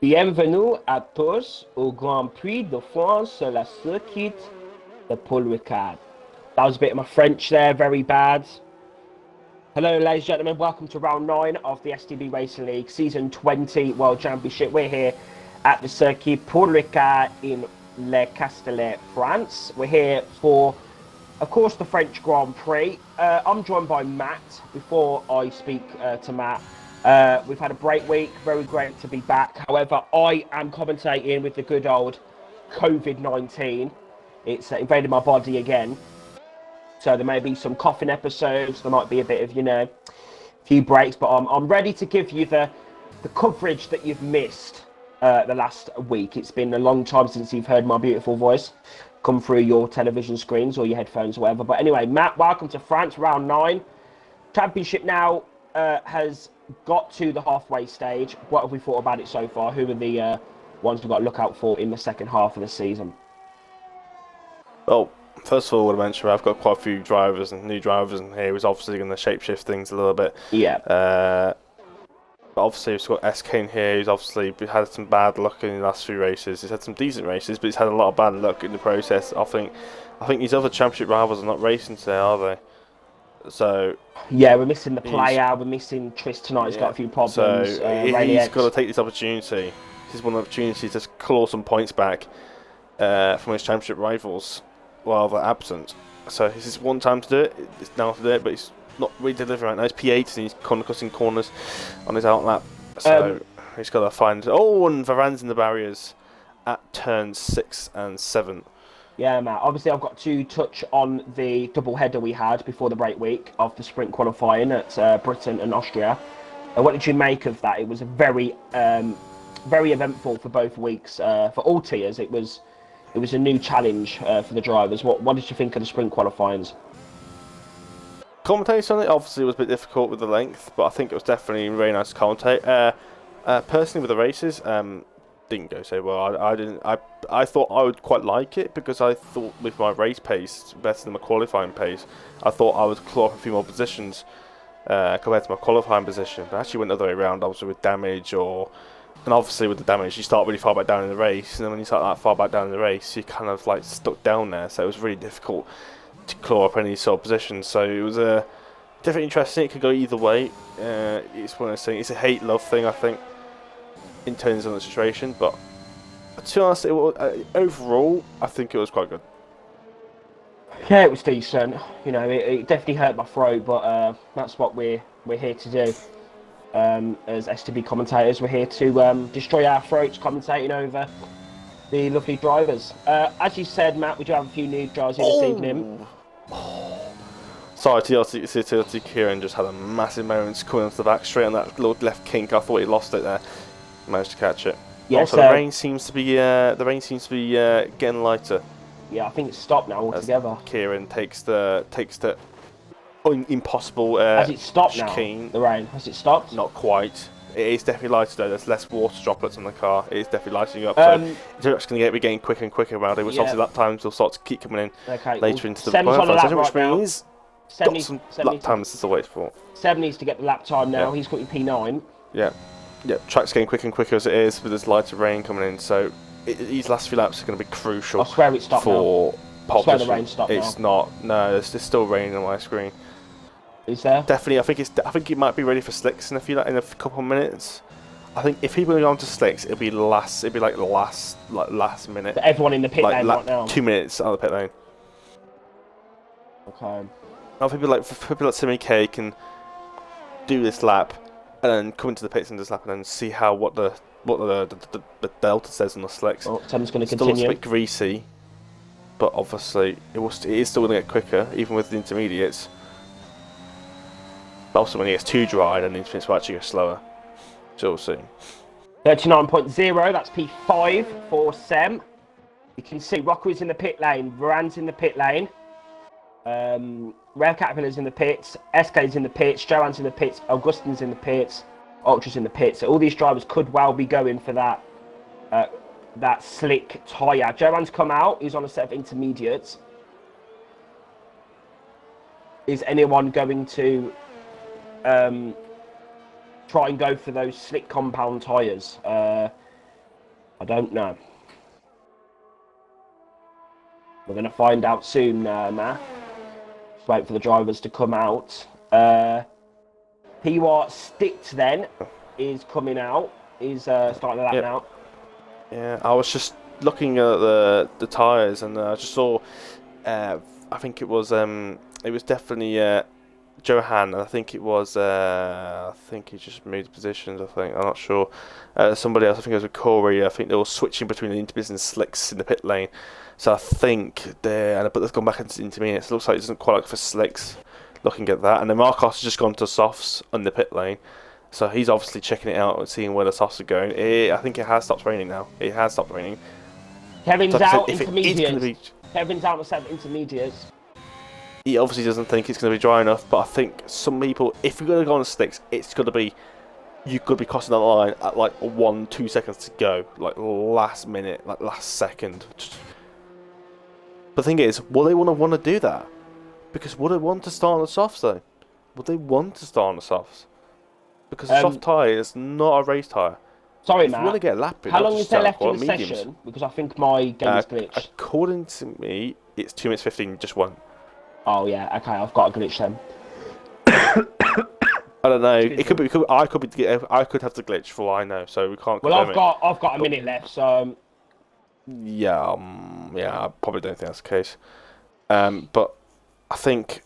Bienvenue à tous au Grand Prix de France sur la circuit de Paul Ricard. That was a bit of my French there, very bad. Hello, ladies and gentlemen, welcome to round 9 of the STB Racing League Season 20 World Championship. We're here at the circuit Paul Ricard in Le Castellet, France. We're here for, of course, the French Grand Prix. I'm joined by Matt. Before I speak to Matt, we've had a great week, very great to be back. However, I am commentating with the good old COVID-19. It's invaded my body again. So there may be some coughing episodes, there might be a bit of, a few breaks, but I'm ready to give you the coverage that you've missed the last week. It's been a long time since you've heard my beautiful voice come through your television screens or your headphones or whatever. But anyway, Matt, welcome to France, round 9. Championship now has got to the halfway stage. What have we thought about it so far? Who are the ones we've got to look out for in the second half of the season? Well, first of all, I want to mention I've got quite a few drivers and new drivers in here who's obviously going to shapeshift things a little bit. Yeah. But obviously, we've got SK in here who's obviously had some bad luck in the last few races. He's had some decent races, but he's had a lot of bad luck in the process. I think these other championship rivals are not racing today, are they? So yeah, we're missing the player. We're missing Tris tonight. He's got a few problems. So he's got to take this opportunity. This is one opportunity to claw some points back from his championship rivals while they're absent. So this is one time to do it. It's now to do it, but he's not really delivering right now. He's P8 and he's cutting corners on his outlap. So he's got to find. Oh, and Varane in the barriers at turns 6 and 7. Yeah, Matt. Obviously, I've got to touch on the double header we had before the break week of the sprint qualifying at Britain and Austria. What did you make of that? It was a very eventful for both weeks. For all tiers, it was a new challenge for the drivers. What did you think of the sprint qualifyings? Commentating on it obviously was a bit difficult with the length, but I think it was definitely very nice to commentate. Personally, with the races, didn't go so well. I thought I would quite like it because I thought with my race pace better than my qualifying pace, I thought I would claw up a few more positions compared to my qualifying position. But actually went the other way around. Obviously with damage and obviously with the damage, you start really far back down in the race, and then when you start that far back down in the race, you're kind of like stuck down there. So it was really difficult to claw up any sort of position. So it was definitely interesting. It could go either way. It's one of those things. It's a hate-love thing, I think, in terms of the situation, but to be honest, overall, I think it was quite good. Yeah, it was decent. It definitely hurt my throat, but that's what we're here to do. As STB commentators, we're here to destroy our throats, commentating over the lovely drivers. As you said, Matt, we do have a few new drivers here this evening. Sorry, TLT Kieran just had a massive moment coming onto the back straight on that little left kink. I thought he lost it there. Managed to catch it. Yeah, also, the rain seems to be getting lighter. Yeah, I think it's stopped now altogether. As Kieran takes the impossible. Has it stopped chicane. Now? The rain has it stopped? Not quite. It is definitely lighter though. There's less water droplets on the car. It is definitely lightening up. So it's actually going to be getting quicker and quicker around it. Which obviously lap times will start to keep coming in later into the qualifying session, which means got some lap times to wait for. Seb needs to get the lap time now. Yeah. He's got your P9. Yeah. Yeah, track's getting quicker and quicker as it is with this lighter rain coming in, so these last few laps are going to be crucial. I swear it stopped for now. I swear the rain stopped It's not. No, there's still raining on my screen. Is there? Definitely. I think it might be ready for slicks in a couple of minutes. I think if people go on to slicks, it'll be last minute. But everyone in the pit lane right now. 2 minutes out of the pit lane. Okay. Now people like Timmy K can do this lap. And then come into the pits and just lap and then see what the delta says on the slicks. Oh, Tim's going to continue. continue. Still a bit greasy, but obviously it is still going to get quicker, even with the intermediates. But also when it gets too dry, then the intermediates will actually go slower. So we'll see. 39.0, that's P5 for Sem. You can see Rocco is in the pit lane, Varane's in the pit lane. Rare Caterpillar's in the pits, SK's in the pits, Joanne's in the pits, Augustine's in the pits, Ultra's in the pits. So all these drivers could well be going for that slick tyre. Joanne's come out, he's on a set of intermediates. Is anyone going to try and go for those slick compound tyres? I don't know. We're going to find out soon, Matt. Just wait for the drivers to come out. PUR Sticked then is coming out. He's starting the lap now. Yeah, I was just looking at the tyres, and I just saw. I think it was definitely Johan, and I think it was. I think he just moved positions. I'm not sure. Somebody else. I think it was with Corey. I think they were switching between the intermediates and slicks in the pit lane. So I think but they've gone back into intermediates. It looks like it doesn't quite like for slicks. Looking at that, and then Marcos has just gone to softs on the pit lane. So he's obviously checking it out and seeing where the softs are going. I think it has stopped raining now. It has stopped raining. Kevin's out intermediates. Kevin's out of intermediates. He obviously doesn't think it's going to be dry enough, but I think some people, if you're going to go on the slicks, it's going to be, you could be crossing that line at like 1-2 seconds to go, like last minute, like last second. But the thing is, will they want to do that? Because would they want to start on the softs though? Would they want to start on the softs? Because a soft tyre is not a race tyre. Sorry, if Matt. You want to get lapping, how long is there left in the mediums. session? Because I think my game is glitched. According to me, it's 2 minutes 15, just one. Oh yeah, okay, I've got a glitch then. I don't know. I could have the glitch for all I know, so we can't. Well, I've got a minute left, so. Yeah, I probably don't think that's the case. But I think.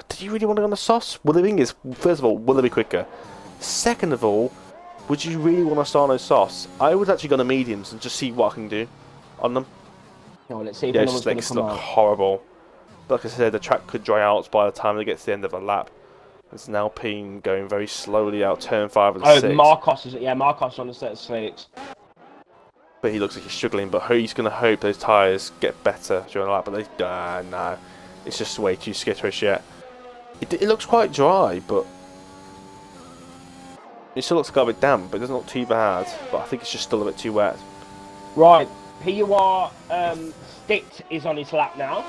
Did you really want to go on the softs? Well, the thing is, first of all, will they be quicker? Second of all, would you really want to start on those softs? I would actually go on the mediums and just see what I can do on them. No, let's see if anyone's going to come out. Horrible. But like I said, the track could dry out by the time they get to the end of a lap. It's now Alpine going very slowly out turn 5 and 6. Marcos is on the set of slicks. But he looks like he's struggling. But he's going to hope those tyres get better during the lap. But no, it's just way too skitterish yet. It looks quite dry, but it still looks a bit damp. But it doesn't look too bad. But I think it's just still a bit too wet. Right, PUR Sticked is on his lap now.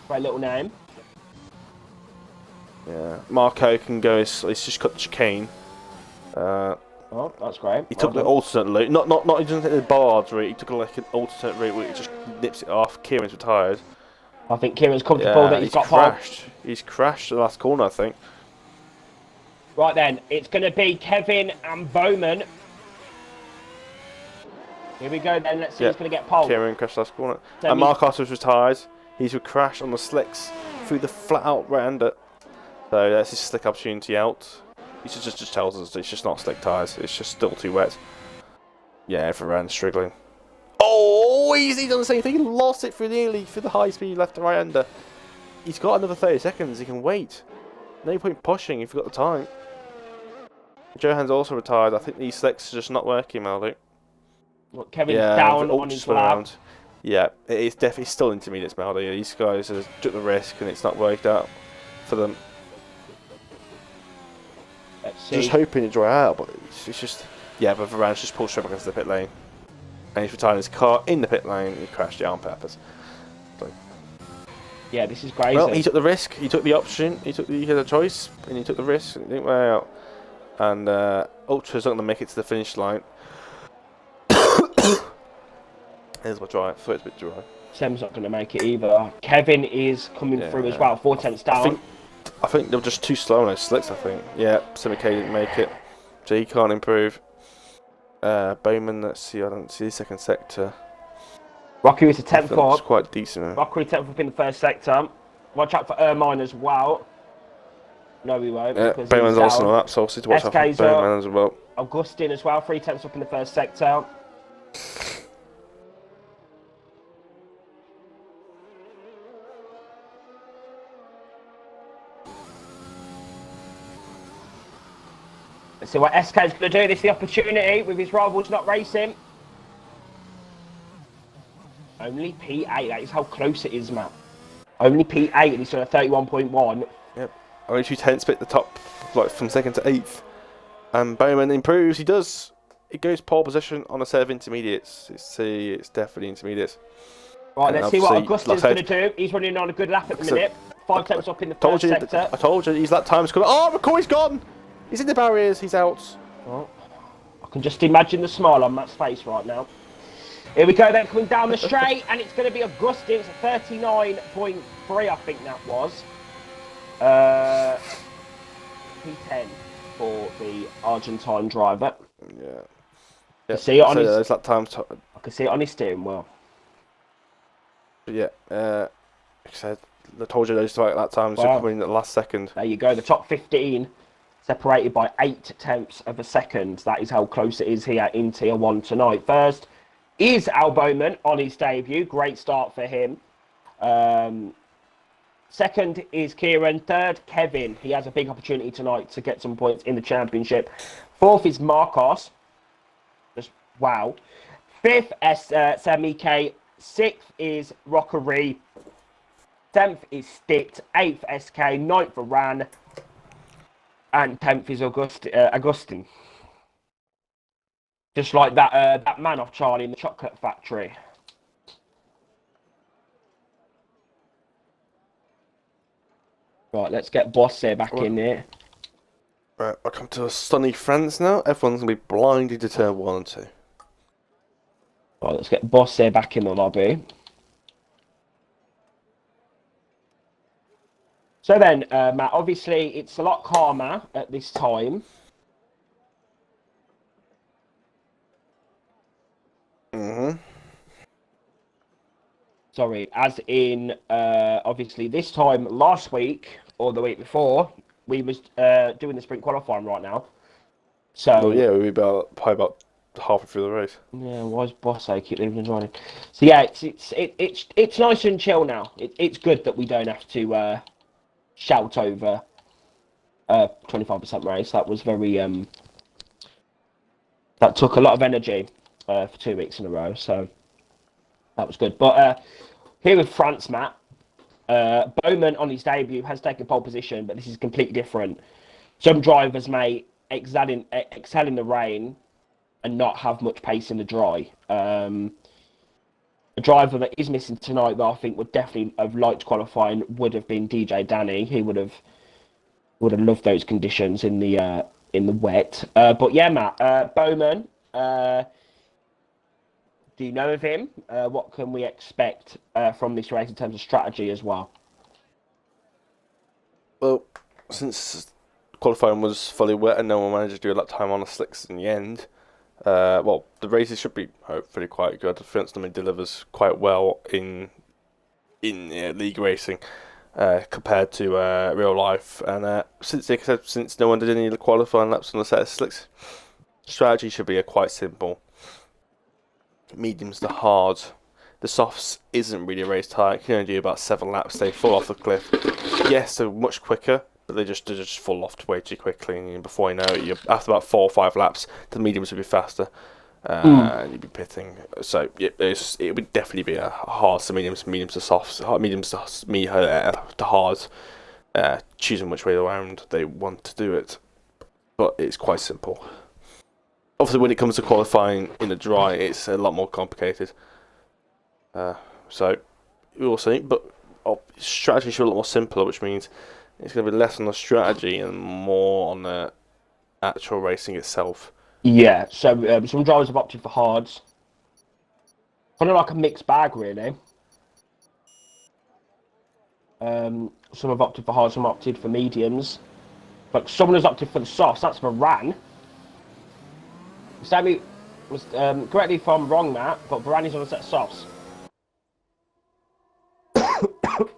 Great little name. Yeah, Marco can go. He's just cut the chicane. Oh, that's great. He took the alternate route. Not he doesn't take the bollards route. He took like an alternate route where he just nips it off. Kieran's retired. I think Kieran's comfortable that he's got crashed. He's crashed at the last corner, I think. Right then, it's going to be Kevin and Bowman. Here we go then. Let's see who's going to get pole. Kieran crashed last corner. And Marcos was retired. He's would crash on the slicks through the flat out right-hander. So that's his slick opportunity out. He just tells us it's just not slick tyres. It's just still too wet. Yeah, Ferran's struggling. Oh, he's done the same thing. He lost it through the high speed left to right-hander. He's got another 30 seconds. He can wait. No point pushing if you've got the time. Johan's also retired. I think these slicks are just not working, Maldu. Look, Kevin's down on his lap. Yeah, it is definitely still intermediate, Maldu. These guys have took the risk and it's not worked out for them. Let's see. Just hoping it dry out, but it's just... Yeah, but Varane just pulled straight back into the pit lane. And he's retiring his car in the pit lane. He crashed it on purpose. So. Yeah, this is crazy. Well, he took the risk. He took the option. He had a choice, and he took the risk. And it didn't work out. And Ultra's not going to make it to the finish line. Here's my dry. I thought it's a bit dry. Sem's not going to make it either. Kevin is coming through as well. 4 tenths down. I think they were just too slow on those slicks, I think. Yeah, Semi K didn't make it. So he can't improve. Bowman, let's see, I don't see the second sector. Rocky was a 10th car. It's quite decent. Rocky 10th up in the first sector. Watch out for Ermine as well. No, we won't. Bowman's also on that, so obviously to watch out for Bowman as well. Augustine as well, 3 tenths up in the first sector. Let's see what SK's going to do. This is the opportunity with his rivals not racing. Only P8. That is how close it is, Matt. Only P8 and he's on a 31.1. Yep. Only 2 tenths split the top, like from 2nd to 8th. And Bowman improves. He does. It goes pole position on a set of intermediates. It's definitely intermediates. Right, let's see what Augustine's going to do. He's running on a good lap at the minute. 5 tenths up in the first sector. I told you, his lap time's coming. Oh, McCoy's gone! He's in the barriers, he's out. Oh, I can just imagine the smile on Matt's face right now. Here we go then, coming down the straight, and it's going to be Augustin. It's a 39.3, I think that was. P10 for the Argentine driver. Yeah. I see it on his. There's that time. I can see it on his steering wheel. But yeah, like I said, I told you those at that time. So coming in at the last second. There you go. The top 15 separated by 0.8 of a second. That is how close it is here in Tier 1 tonight. First is Al Bowman on his debut. Great start for him. Second is Kieran. Third, Kevin. He has a big opportunity tonight to get some points in the championship. Fourth is Marcos. Just wow. Fifth, Samike. Sixth is Rockery. 10th is Stitt. 8th, SK. 9th, Iran. And 10th is Augustin. Just like that man off Charlie in the Chocolate Factory. Right, let's get Boss here back in here. Right, welcome to sunny France now. Everyone's going to be blinded to turn 1 and 2. Right, let's get Boss here back in the lobby. So then, Matt, obviously it's a lot calmer at this time. Sorry, as in, obviously this time last week, or the week before, we was doing the sprint qualifying right now. So well, yeah, we'll be probably about halfway through the race. Yeah, why is Boss keep leaving and joining? So yeah, it's nice and chill now. It's good that we don't have to shout over 25% race. That was very that took a lot of energy for 2 weeks in a row. So that was good. But here with France, Matt, Bowman on his debut has taken pole position, but this is completely different. Some drivers may excel in the rain and not have much pace in the dry. A driver that is missing tonight that I think would definitely have liked qualifying would have been DJ Danny. He would have loved those conditions in the wet. But yeah, Matt, Bowman. Do you know of him? What can we expect from this race in terms of strategy as well? Well, since qualifying was fully wet and no one managed to do a lot of time on the slicks in the end, well, the races should be hopefully quite good. I think it delivers quite well in league racing compared to real life. And since no one did any qualifying laps on the set of slicks, strategy should be quite simple. Mediums to hard. The softs isn't really race tight. You can only do about 7 laps. They fall off the cliff. Yes, they're much quicker, but they just fall off way too quickly. And before you know it, after about 4 or 5 laps, the mediums will be faster, and you'd be pitting. So yeah, it would definitely be a hard to mediums to softs, mediums to hard. Choosing which way around they want to do it, but it's quite simple. Obviously, when it comes to qualifying in the dry, it's a lot more complicated. So we'll see, but strategy should be a lot more simpler, which means it's going to be less on the strategy and more on the actual racing itself. Yeah, so some drivers have opted for hards. Kind of like a mixed bag, really. Some have opted for hards, some opted for mediums. But someone has opted for the softs, that's Varane. Sammy was correctly if I'm wrong, Matt, but Varane is on a set of softs.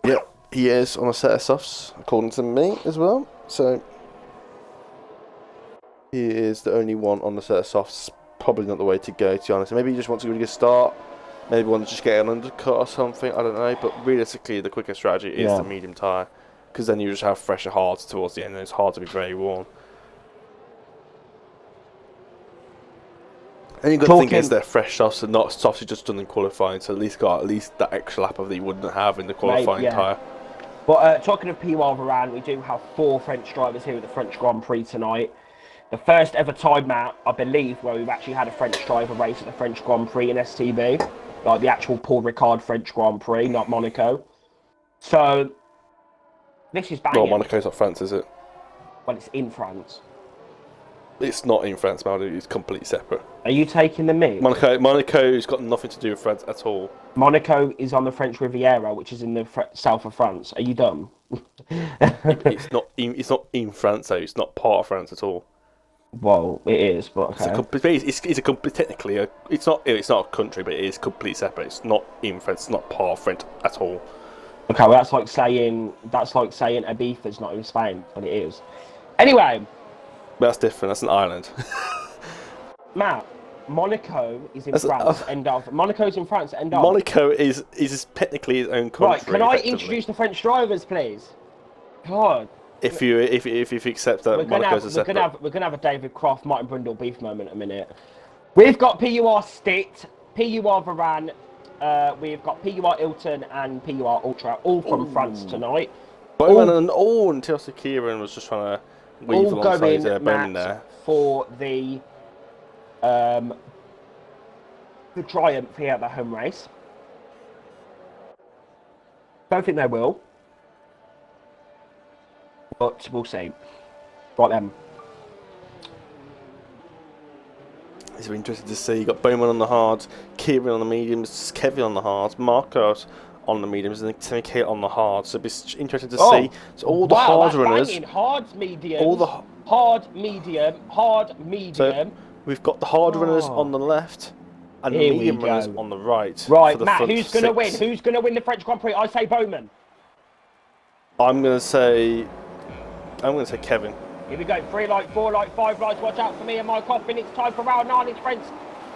Yep, he is on a set of softs, according to me as well. So he is the only one on the set of softs. Probably not the way to go, to be honest. Maybe he just wants a really good start. Maybe wants to just get an undercut or something. I don't know. But realistically, the quicker strategy is the medium tyre, because then you just have fresher hards towards the end, and it's hard to be very warm. And you got to think is they're fresh softs and not softs you just done in qualifying, so at least that extra lap of that you wouldn't have in the qualifying tyre. But talking of P1 Varane, we do have 4 French drivers here at the French Grand Prix tonight. The first ever time, Matt, I believe, where we've actually had a French driver race at the French Grand Prix in STB, like the actual Paul Ricard French Grand Prix, not Monaco. So this is banging. Well, Monaco's not France, is it? Well, it's in France. It's not in France, Maldives. It's completely separate. Are you taking the mix? Monaco's got nothing to do with France at all. Monaco is on the French Riviera, which is in the south of France. Are you dumb? It's not. It's not in France though. It's not part of France at all. Well, it is, but okay. Technically, it's not a country, but it is completely separate. It's not in France. It's not part of France at all. Okay, well, that's like saying Ibiza's not in Spain, but it is. Anyway, But that's different. That's an island. Matt, Monaco is in France. End of. Monaco's in France. End of. Monaco is technically its own country. Right, can I introduce the French drivers, please? God. If you accept that Monaco's a separate. We're gonna have a David Croft, Martin Brundle beef moment in a minute. We've got PUR Stitt, PUR Varane, we've got PUR Ilton and PUR Ultra, all from France tonight. Bowman and Tielsa Kieran was just trying to weave alongside Bowman there. For the triumph here at the home race. Don't think they will. But we'll see. Right then. It's really interesting to see. You got Bowman on the hards, Kieran on the mediums, Kevin on the hards, Marcos on the mediums, and Timmy Kate on the hards. So it's interesting to see. So all the hard runners, hard, medium, hard, medium. So we've got the hard runners on the left and the medium runners on the right. Right, Matt. Who's going to win? Who's going to win the French Grand Prix? I say Bowman. I'm going to say Kevin. Here we go. 3 lights, 4 lights, 5 lights. Watch out for me and my coffin. It's time for round 9 in French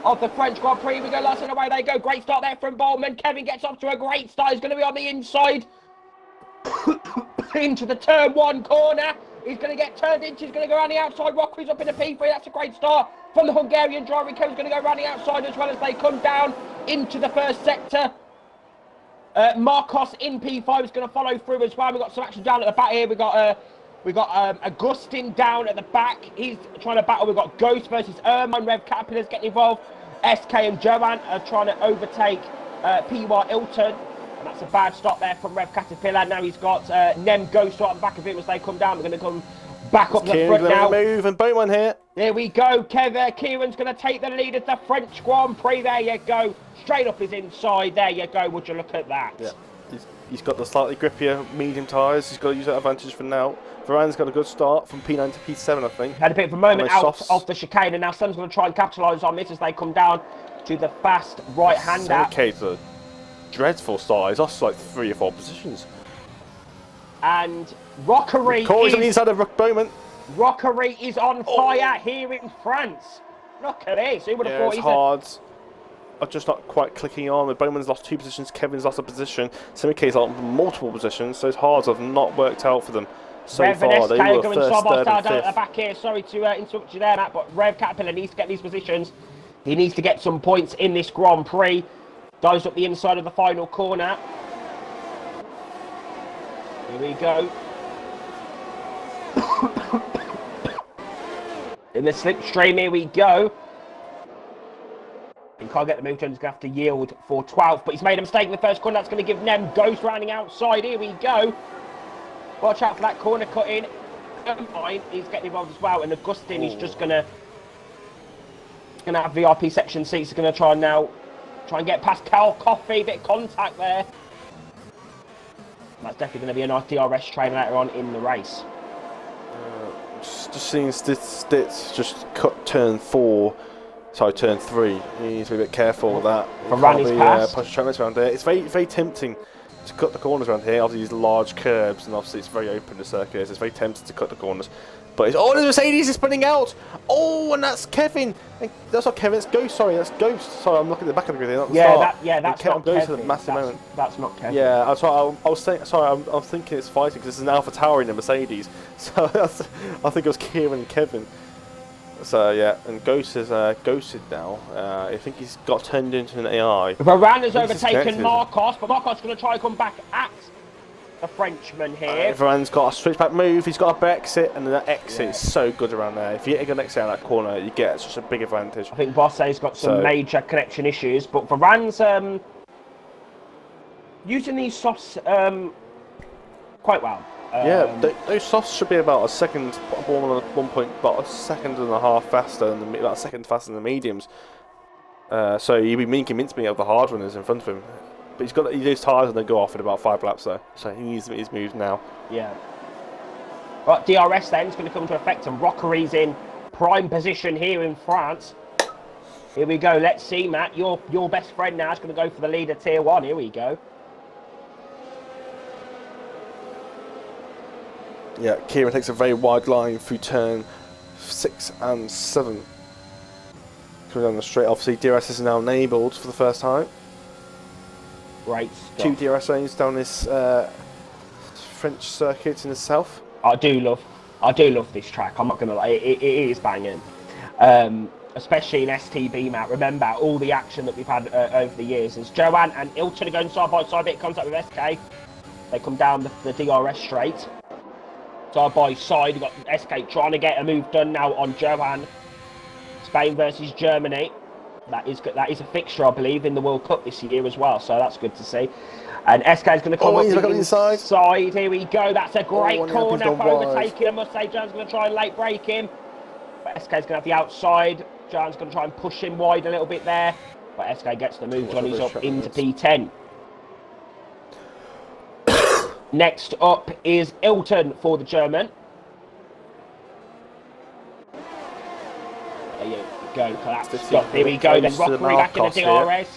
of the French Grand Prix. We go last and away they go. Great start there from Bowman. Kevin gets off to a great start. He's going to be on the inside into the turn 1 corner. He's going to get turned into. He's going to go around the outside. Rockery's up in the P3. That's a great start from the Hungarian driver. Rico's going to go around the outside as well as they come down into the first sector. Marcos in P5 is going to follow through as well. We've got some action down at the back here. We've got Augustin down at the back. He's trying to battle. We've got Ghost versus Erman. Rev Caterpillar's getting involved. SK and Joanne are trying to overtake PUR Ilton. And that's a bad stop there from Rev Caterpillar. Now he's got Nem Ghost right on the back of him as they come down. We're going to come back up the front now. Move and Bowman here. There we go. Kieran's going to take the lead at the French Grand Prix. There you go. Straight up his inside. There you go. Would you look at that? Yeah. He's got the slightly grippier medium tyres. He's got to use that advantage for now. Varane's got a good start from P9 to P7, I think. Had a bit of a moment out off the chicane, and now Sam's going to try and capitalise on this as they come down to the fast right-hander. It's a dreadful start. He's lost like 3 or 4 positions. And Rockery Corey's on the inside of Bowman. Rockery is on fire here in France. Look at this. Who would have thought his hards are just not quite clicking on. Bowman's lost 2 positions. Kevin's lost a position. Simik's lost multiple positions. So his hards have not worked out for them. So Rev far, and they SK were going first, side by third, side and down at fifth. the back here. Sorry to interrupt you there, Matt, but Rev Caterpillar needs to get these positions. He needs to get some points in this Grand Prix. Dives up the inside of the final corner. Here we go. In the slipstream, here we go. He can't get the move, Jones is going to have to yield for 12th, but he's made a mistake in the first corner. That's going to give Nem Ghost rounding outside. Here we go. Watch out for that corner cut in. He's getting involved as well, and Augustin is just going to have VIP section seats. He's going to try and get past Cal Coffey. Bit of contact there. That's definitely going to be a nice DRS train later on in the race. Just seeing Stitz just cut turn 3. He needs to be a bit careful with that. Varane is past. Push trailers around there. It's very, very tempting to cut the corners around here. Obviously, these large curbs, and obviously it's very open to circuits. It's very tempting to cut the corners. But the Mercedes is spinning out. Oh, and that's Kevin. That's not Kevin. It's Ghost. Sorry, that's Ghost. Sorry, I'm looking at the back of the grid. Not the start. That's not Kevin. That's not Kevin. Yeah, I was thinking it's fighting because it's an Alpha Tower in a Mercedes. So I think it was Kieran and Kevin. So yeah, and Ghost is ghosted now. I think he's got turned into an AI. Varane has overtaken Marcos, but Marcos is going to try and come back at the Frenchman here. Varane's got a switchback move. He's got a exit, and that exit is so good around there. If you get a good exit out of that corner, you get such a big advantage. I think Bosse's got some major connection issues, but Varane's using these softs quite well. Those softs should be about a second, about a second and a half faster than about a second faster than the mediums. So he'd be convinced me of the hard runners in front of him. But those tyres and they go off in about 5 laps though. So he needs his moves now. Yeah. Right, DRS then is going to come into effect, and Rockery's in prime position here in France. Here we go. Let's see, Matt. Your best friend now is going to go for the lead of Tier 1. Here we go. Yeah, Kieran takes a very wide line through turn 6 and 7. Coming down the straight. Obviously, DRS is now enabled for the first time. Great Two stuff. DRS lanes down this French circuit in the south. I do love this track. I'm not going to lie. It is banging. Especially in STB, Matt. Remember all the action that we've had over the years. As Joanne and Ilton are going side by side, bit of contact with SK. They come down the DRS straight. Side by side, you've got SK trying to get a move done now on Joanne. Spain versus Germany. That is a fixture, I believe, in the World Cup this year as well. So that's good to see. And SK is going to come up the inside. Here we go. That's a great corner for overtaking. I must say, Joanne's going to try and late break him. But SK's going to have the outside. Joanne's going to try and push him wide a little bit there. But SK gets the move. Johnny's up into P10. Next up is Ilton for the German. There you go, collapse. Stop. Here we go. Then Rockery back in the DRS.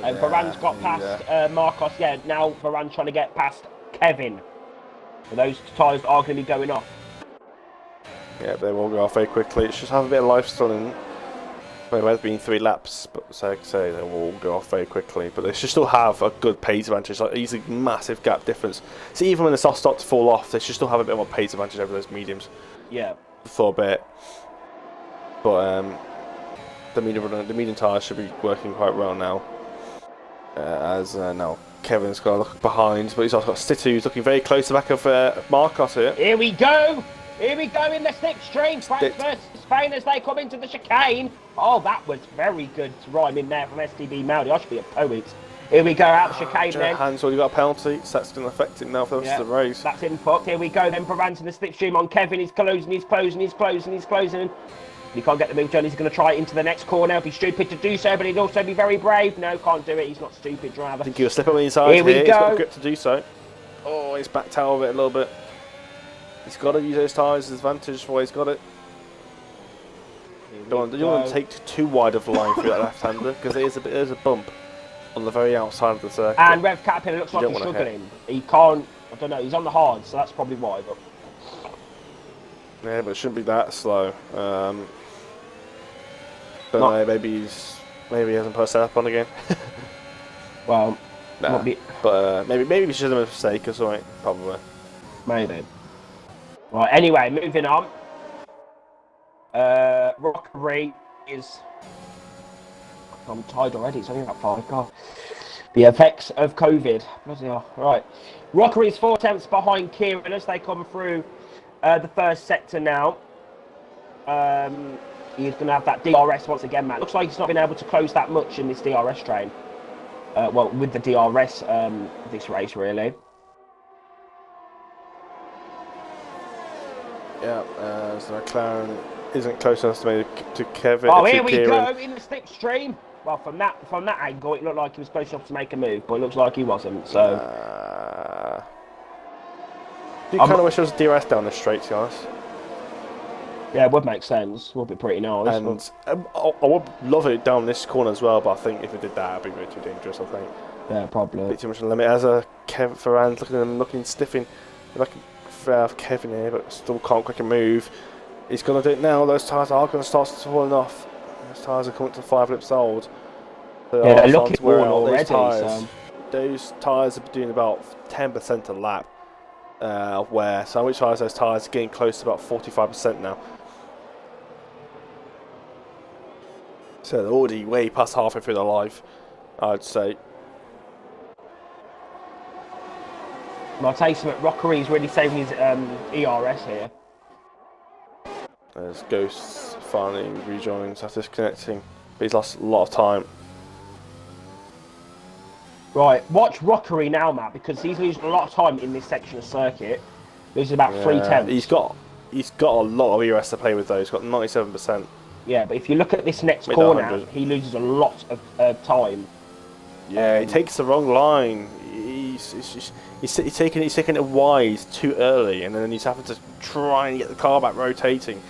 And Varane got past Marcos. Yeah, now Varane's trying to get past Kevin. So those tyres are going to be going off. Yeah, they will go off very quickly. It should have a bit of life still in. Well, it's been 3 laps, but so I say they will all go off very quickly. But they should still have a good pace advantage, like easily massive gap difference. So even when the soft start to fall off, they should still have a bit more pace advantage over those mediums. Yeah. For a bit. But the medium tyres should be working quite well now. Now Kevin's got to look behind, but he's also got Stitu who's looking very close to the back of Marcos here. Here we go! Here we go in the slipstream. France versus Spain as they come into the chicane. Oh, that was very good rhyming there from STB Maudi. I should be a poet. Here we go out the chicane then. Hands already got a penalty, so that's going to affect him now for the rest of the race. That's input. Here we go then. Varane in the slipstream on Kevin. He's closing. He can't get the move done. He's going to try it into the next corner. It'd be stupid to do so, but he'd also be very brave. No, can't do it. He's not stupid, driver. I think he'll slip on the inside here. He's got a grip to do so. Oh, he's backed out of it a little bit. He's got to use those tyres as advantage for where he's got it. You don't want to take too wide of a line through that left-hander because there's a bump on the very outside of the circuit. And Rev Caterpillar looks like he's struggling. He can't. I don't know. He's on the hard, so that's probably why. But yeah, but it shouldn't be that slow. Don't know. Maybe he hasn't put a setup on again. Well, nah, but maybe he should have made a mistake or something. Probably. Maybe. Right, anyway, moving on. Rockery is... I'm tired already, it's only about 5. God. The effects of COVID. Bloody hell. Right. Rockery is 4 tenths behind Kieran as they come through the first sector now. He's going to have that DRS once again, Matt. Looks like he's not been able to close that much in this DRS train. Well, with the DRS this race, really. Yeah, so McLaren isn't close enough to Kevin. Oh, here we go in the slipstream. Well, from that angle, it looked like he was close enough to make a move, but it looks like he wasn't. So, you kind of wish there was DRS down the straight, to be honest. Yeah, it would make sense. Would be pretty nice. And I would love it down this corner as well, but I think if it did that, it'd be way too dangerous. I think. Yeah, probably. A bit too much on the limit. As a Kevin Ferrand looking stiffing, like Kevin here, but still can't quick a move. He's going to do it now. Those tyres are going to start falling off. Those tyres are coming to 5 laps old. Yeah, they're looking worn already. Those tyres are doing about 10% a lap of wear. So which tyres those tyres are getting close to about 45% now. So they're already way past halfway through their life, I'd say. I'll tell you something, Rockery's really saving his ERS here. As Ghost finally rejoins after disconnecting, but he's lost a lot of time. Right, watch Rockery now, Matt, because he's losing a lot of time in this section of circuit. Losing about 3/10. He's got a lot of ERS to play with though. He's got 97%. Yeah, but if you look at this next Made corner, 100. he loses a lot of time. Yeah, he takes the wrong line. He's taking it wide too early, and then he's having to try and get the car back rotating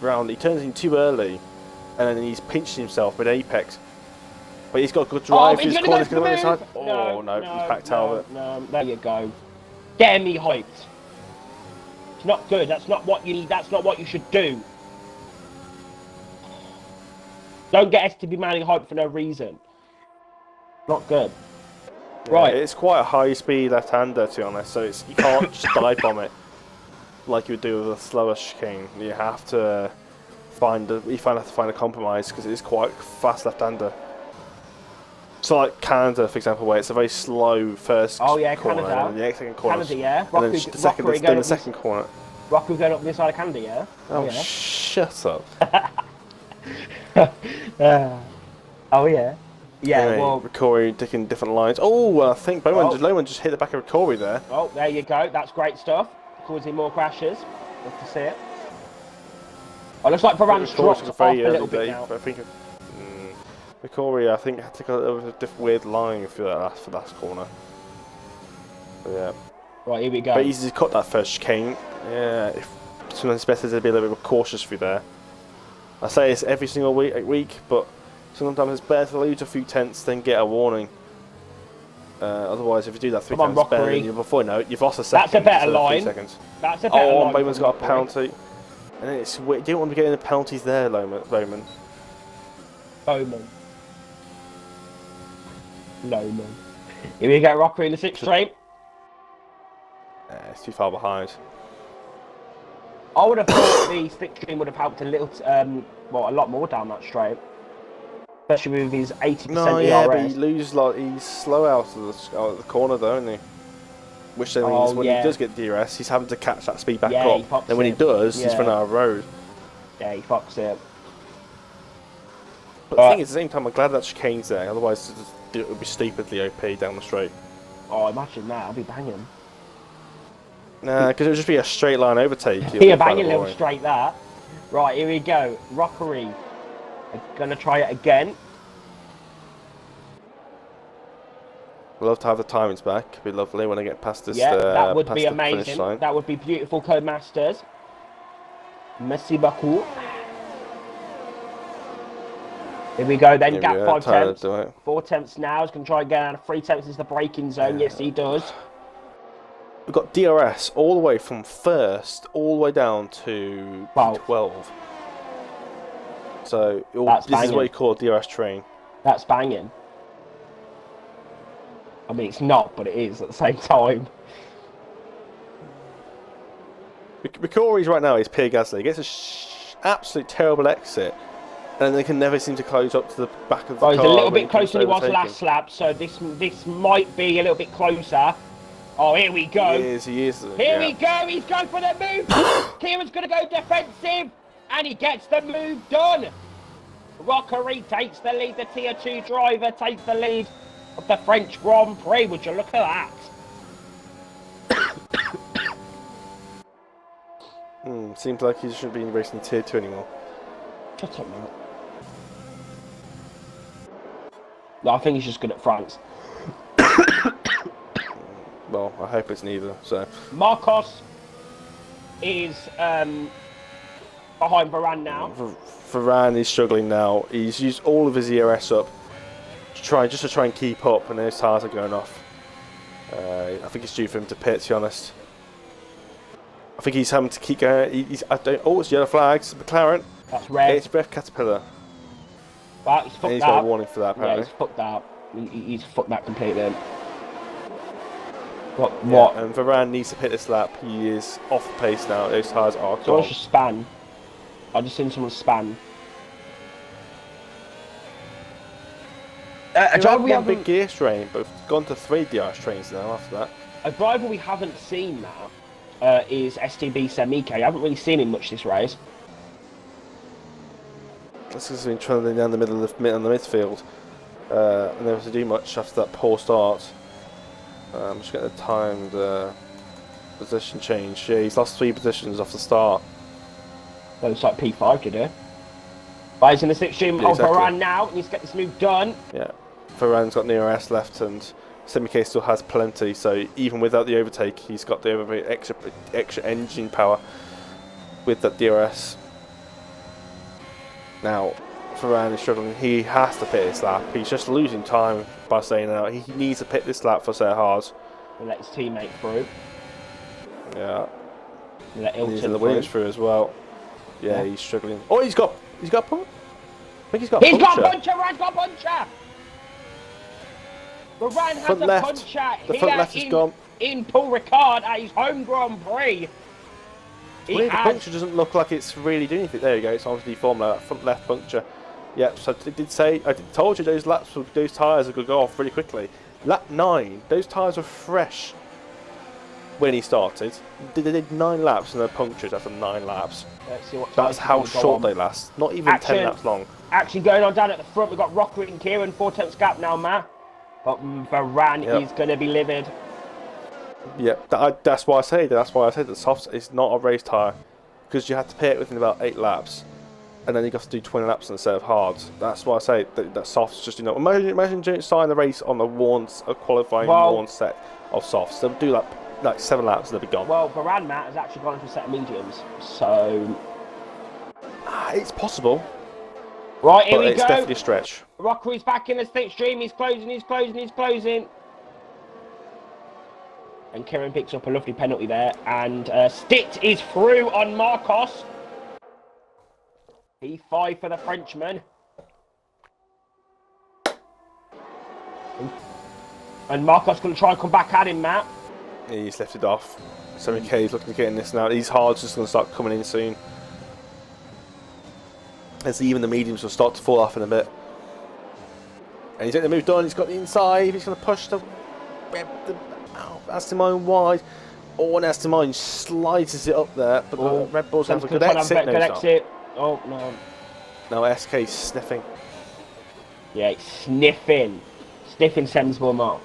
round. He turns in too early, and then he's pinching himself with apex. But he's got a good drive. He's his going to corner's go going for to the the move. side. Oh no, he's packed out of it. No, there you go. Get me hyped. It's not good. That's not what you need. That's not what you should do. Don't get STB Manning hyped for no reason. Not good. Yeah, Right. It's quite a high-speed left-hander, to be honest. So you can't just dive bomb it like you would do with a slower chicane. You have to find a compromise because it is quite fast left-hander. So like Canada, for example, where it's a very slow first corner, Canada. and then the second corner, Canada, yeah. and then the second corner. Rockery going up this side of Canada, yeah. Oh, yeah. Shut up. Oh yeah. Yeah, anyway, well, Corey taking different lines. Oh, I think Bowman just hit the back of Corey there. Oh, there you go. That's great stuff. Causing more crashes. Love to see it. Oh, looks like Varane dropped off a little bit now. I think Corey, I think, had to take a little bit of weird line for that last corner. But yeah. Right, here we go. But he's cut that first chicane. Yeah, sometimes it's better to be a little bit more cautious through there. I say it's every single week, but sometimes it's better to lose a few tenths than get a warning. Otherwise, if you do that 3 times better than you before, no, you've lost a second. That's a better line. Seconds. That's a better line. Oh, Bowman's got a penalty. And it's weird. You don't want to be getting the penalties there, Bowman. Bowman. Here we go, Rockery in the 6th straight. It's too far behind. I would have thought the stick stream would have helped a little, a lot more down that straight. Especially with his 80% No, ERS. yeah, but he loses he's slow out of the corner though, isn't he? Which then means when he does get DRS, he's having to catch that speed back up. And when he does, he's running out of road. Yeah, he fucks it. But the thing is, at the same time, I'm glad that chicane's there. Otherwise, it would be stupidly OP down the straight. Oh, imagine that. I'd be banging. Nah, because it would just be a straight line overtake. Be a banging little straight that. Right, here we go. Rockery. Gonna try it again. We'd love to have the timings back. It'd be lovely when I get past this. Yeah, that would be amazing. amazing. That would be beautiful, Codemasters. Merci beaucoup. Here we go then, gap 5 tenths. 4 tenths now. He's going to try and get out of 3 tenths into the braking zone. Yes, he does. We've got DRS all the way from first, all the way down to 12. So this is what you call a DRS train. That's banging. I mean, it's not, but it is at the same time. Corey's right now is Pierre Gasly. He gets an absolute terrible exit. And they can never seem to close up to the back of the car. He's a little bit closer than he was last lap, so this might be a little bit closer. Oh, here we go. He is. Here we go. He's going for the move. Kieran's going to go defensive, and he gets the move done. Rockery takes the lead. The Tier 2 driver takes the lead of the French Grand Prix. Would you look at that? Seems like he shouldn't be racing Tier 2 anymore. Shut up, mate. No, I think he's just good at France. Well, I hope it's neither. So Marcos is behind Varane now. Varane is struggling now. He's used all of his ERS up to try and keep up, and his tyres are going off. I think it's due for him to pit. To be honest, I think he's having to keep going. It's yellow flags. McLaren. That's red. It's Breath Caterpillar. But he's fucked and he's got a warning for that, apparently. Yeah, he's fucked that. He's fucked that completely. What? Yeah, and Varane needs to pit this lap. He is off the pace now. Those tyres are gone. Someone should span. I just seen someone span. A driver we have big gear train, but we've gone to 3 DRS trains now after that. A driver we haven't seen now is STB Semike. I haven't really seen him much this race. This has been trundling down the middle of the midfield. and never to do much after that poor start. I'm just getting the timed position change. Yeah, he's lost 3 positions off the start. That looks like P5 to do. But he's in the slipstream of Varane now. He needs to get this move done. Yeah, Varane's got DRS left, and Semi-K still has plenty. So even without the overtake, he's got the extra engine power with that DRS. Now, Varane is struggling. He has to pit this lap. He's just losing time by saying that. He needs to pit this lap for Sir Hard. We'll let his teammate through. Yeah. We'll let Ilton he's in the Williams through as well. Yeah, he's struggling. Oh, he's got punch. I think he's got puncher. Varane's got puncher. Varane has front a left. puncher The front left is gone. In Paul Ricard at his home Grand Prix. The puncture doesn't look like it's really doing anything. There you go. It's obviously formula. That front left puncture. Yep. So I told you those tyres are going to go off really quickly. Lap 9, those tyres were fresh when he started. They did 9 laps and they're punctured after 9 laps. Let's see what That's how short they last. Not even 10 laps long. Actually going on down at the front, we've got Rocker and Kieran, 4/10 gap now, Matt. But Varane is going to be livid. Yep, that's why I say that. That's why I said that softs is not a race tyre, because you have to pit it within about 8 laps, and then you have to do 20 laps instead of hards. That's why I say that softs just imagine starting the race on a qualifying worn set of softs. They'll do like 7 laps and they'll be gone. Well, Varane, Matt, has actually gone into a set of mediums, so it's possible. Right, here we go. It's definitely a stretch. Rocker is back in the slipstream. He's closing. And Kieran picks up a lovely penalty there. And Stitt is through on Marcos. P5 for the Frenchman. And Marcos going to try and come back at him, Matt. He's left it off. Semi-K is looking to get in this now. These hards just going to start coming in soon. As even the mediums will start to fall off in a bit. And he's getting the move done. He's got the inside. He's going to push the Aston Martin wide. Oh, and Aston Martin slices it up there. But the Red Bulls have a good exit. Oh, no. Now SK's sniffing. Yeah, he's sniffing. Sniffing sensible mark.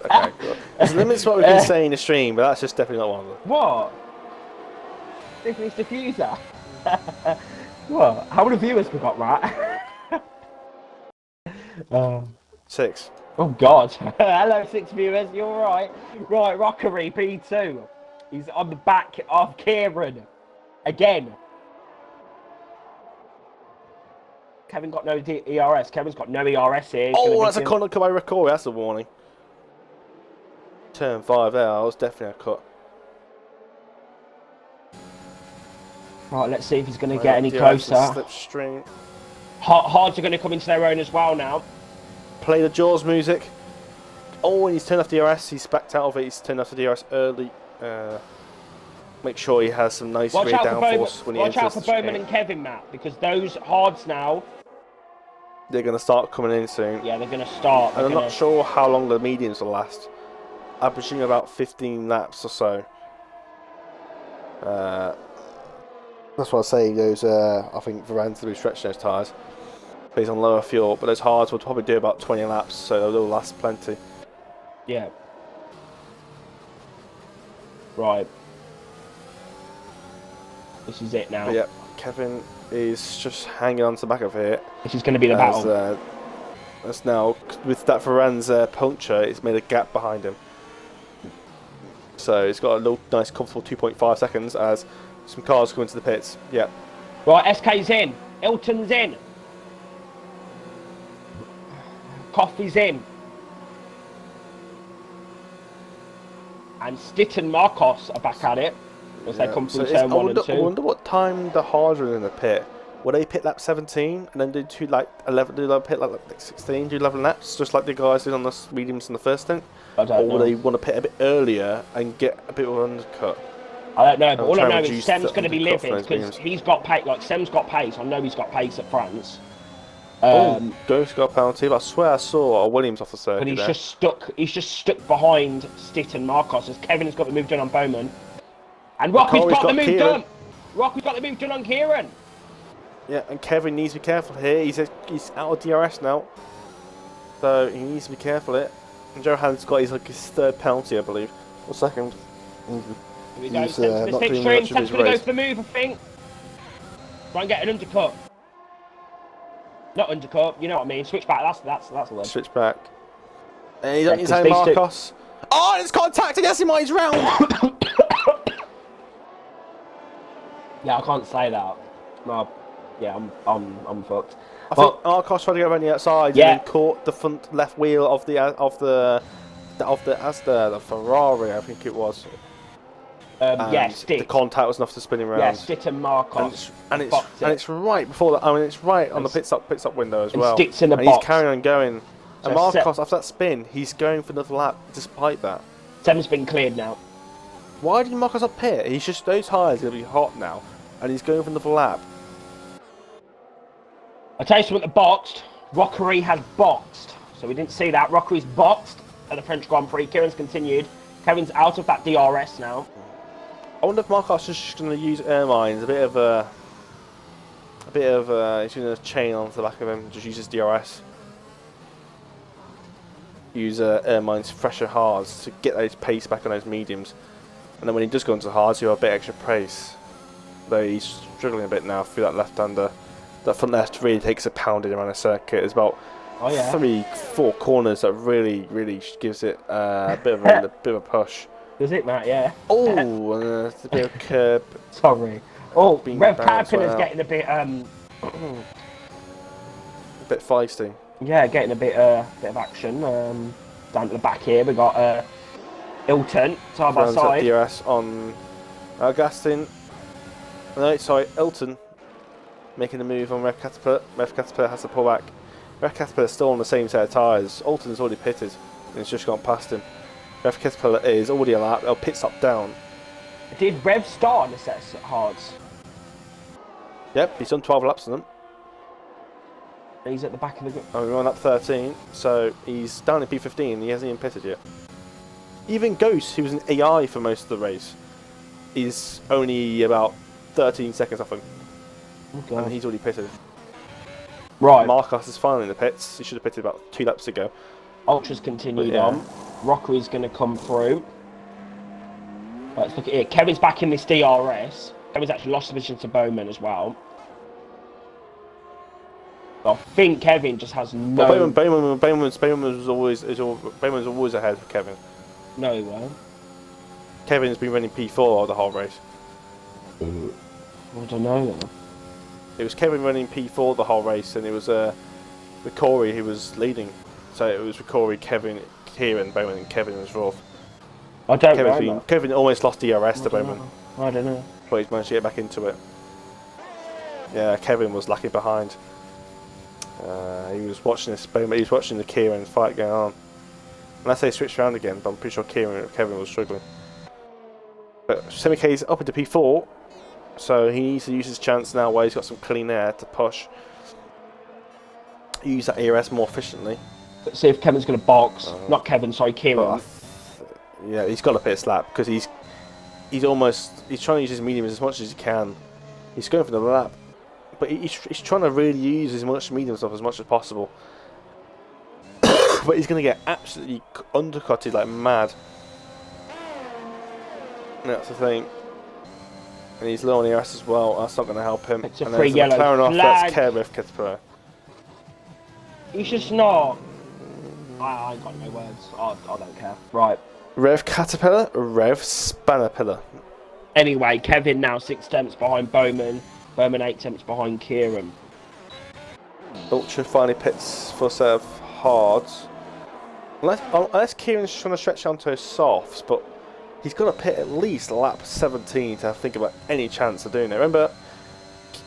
Okay, good. There's limits to what we can say in the stream, but that's just definitely not one of them. What? Sniffing his diffuser? What? How many viewers we got, Matt? 6. Oh God! Hello, 6 viewers. You all right? Right, Rockery P2. He's on the back of Kieran again. Kevin got no ERS. Kevin's got no ERS here. Oh, that's a corner cut by Ricord. That's a warning. Turn 5 there. That was definitely a cut. Right, let's see if he's going to get any closer. Slipstream. Hards are going to come into their own as well now. Play the Jaws music. Oh, and he's turned off the DRS. He's backed out of it. He's turned off the DRS early. Make sure he has some nice rear downforce when he enters. Watch out for Bowman and Kevin, Matt, because those hards now. They're going to start coming in soon. Yeah, they're going to start. And I'm not sure how long the mediums will last. I presume about 15 laps or so. That's what I say. Those, I think Varane's to be stretching those tyres based on lower fuel, but those hards will probably do about 20 laps, so they'll last plenty. Yeah. Right. This is it now. But yeah, Kevin is just hanging on to the back of it. This is going to be the battle. That's now, with that Varane's puncture, it's made a gap behind him. So it's got a little nice comfortable 2.5 seconds as some cars go into the pits. Yeah. Right, SK's in. Ilton's in. Coffey's in. And Stitt and Marcos are back at it as they come through turn 1 and 2. I wonder what time the hards are in the pit. Will they pit lap 17 and then do 11, do pit lap 16, do 11 laps, just like the guys did on the mediums in the first stint? I don't know. Or will they want to pit a bit earlier and get a bit of an undercut? I don't know, but all I know is Sem's going to be livid because he's got pace. Like Sem's got pace. I know he's got pace at France. Ghost got a penalty, but I swear I saw a Williams off the circuit. But he's just stuck. He's just stuck behind Stitt and Marcos as Kevin's got the move done on Bowman, and Rocky's got the move done. Rocky's got the move done on Kieran. Yeah, and Kevin needs to be careful here. He's out of DRS now, so he needs to be careful here. And Johan's got his third penalty, I believe, or second. Here we go. He's Sense not the doing slipstream. much of Sense his gonna go race. for the move, I think. Try and get an undercut. Not undercut. You know what I mean. Switch back. That's the word. Switch back. And he's on his 'cause own these two- Marcos. Oh, it's contact against him on his round. Yeah, I can't say that. No. Yeah, I'm fucked. I think Marcos tried to go around the outside Yeah. and then caught the front left wheel of the Asda, the Ferrari, I think it was. Yeah, The stick. contact was enough to spin him around. Yeah, stick and Marcos. And it's right before that. I mean, it's right on the pit stop window as and well. sticks in the and box. he's carrying on going. So And Marcos, after that spin, he's going for another lap despite that. Seven's been cleared now. Why did Marcos up pit? He's just, those tyres are going to be hot now, and he's going for another lap. I tell you something, the boxed. Rockery has boxed. So we didn't see that. Rockery's boxed at the French Grand Prix. Kieran's continued. Kevin's out of that DRS now. I wonder if Marcos is just going to use air mines, he's going to chain onto the back of him, just use his DRS. Use air mines fresher hards to get those pace back on those mediums. And then when he does go into the hards, he'll have a bit extra pace. Though he's struggling a bit now through that left-hander. That front left really takes a pounding around the circuit. There's about 3-4 corners that really gives it a bit of a push. Does it, Matt? Yeah. Oh, and there's a bit of curb. Sorry. Oh, Being Rev bounced Carpenter's well. getting a bit A bit feisty. yeah, getting a bit of action. Down to the back here, we got Ilton side by Runs up side. DRS on Gaston. No, sorry, Elton making a move on Rev Caterpillar. Rev Caterpillar has to pull back. Rev Caterpillar's still on the same set of tyres. Alton's already pitted and it's just gone past him. Rev Caterpillar is already a lap. They'll pit stop down. Did Rev start on the set of hards? Yep, he's done 12 laps on them. He's at the back of the group. And we're on lap 13, so he's down in P15. He hasn't even pitted yet. Even Ghost, who was an AI for most of the race, is only about 13 seconds off him. Okay. And he's already pitted. Right. Marcos is finally in the pits. He should have pitted about 2 laps ago. Ultra's continued But yeah. on. Rockery's going to come through. Right, let's look at it. Kevin's back in this DRS. Kevin's actually lost the position to Bowman as well. I think Kevin just has no... Well, Bowman's always ahead of Kevin. No, he won't. Kevin's been running P4 the whole race. I don't know then. It was Kevin running P4 the whole race, and it was Corey who was leading. So it was Corey, Kevin, Kieran, Bowman, and Kevin was fourth. I don't know. Kevin almost lost DRS to Bowman, I don't know. but he's managed to get back into it. Yeah, Kevin was lacking behind. He was watching this Bowman. He was watching the Kieran fight going on. Unless they switched around again, but I'm pretty sure Kevin was struggling. But Semi-K's up into P4, so he needs to use his chance now where he's got some clean air to push. Use that ERS more efficiently. Let's see if Kevin's going to box. Not Kevin, sorry, Kieran. Yeah, he's got to pit slap because he's trying to use his medium as much as he can. He's going for the lap, but he's trying to really use as much medium stuff as much as possible. But he's going to get absolutely undercutted like mad. And that's the thing. And he's low on ERS as well. That's not going to help him. It's a and free there's the yellow McLaren off. flag. That's Kev Caterpillar. He's just not... I ain't got no words. I don't care. Right. Rev Caterpillar, Rev Spannerpillar. Anyway, Kevin now 6 tenths behind Bowman. Bowman 8 tenths behind Kieran. Ultra finally pits for a set of hards. Unless Kieran's trying to stretch onto his softs, but he's got to pit at least lap 17 to think about any chance of doing it. Remember,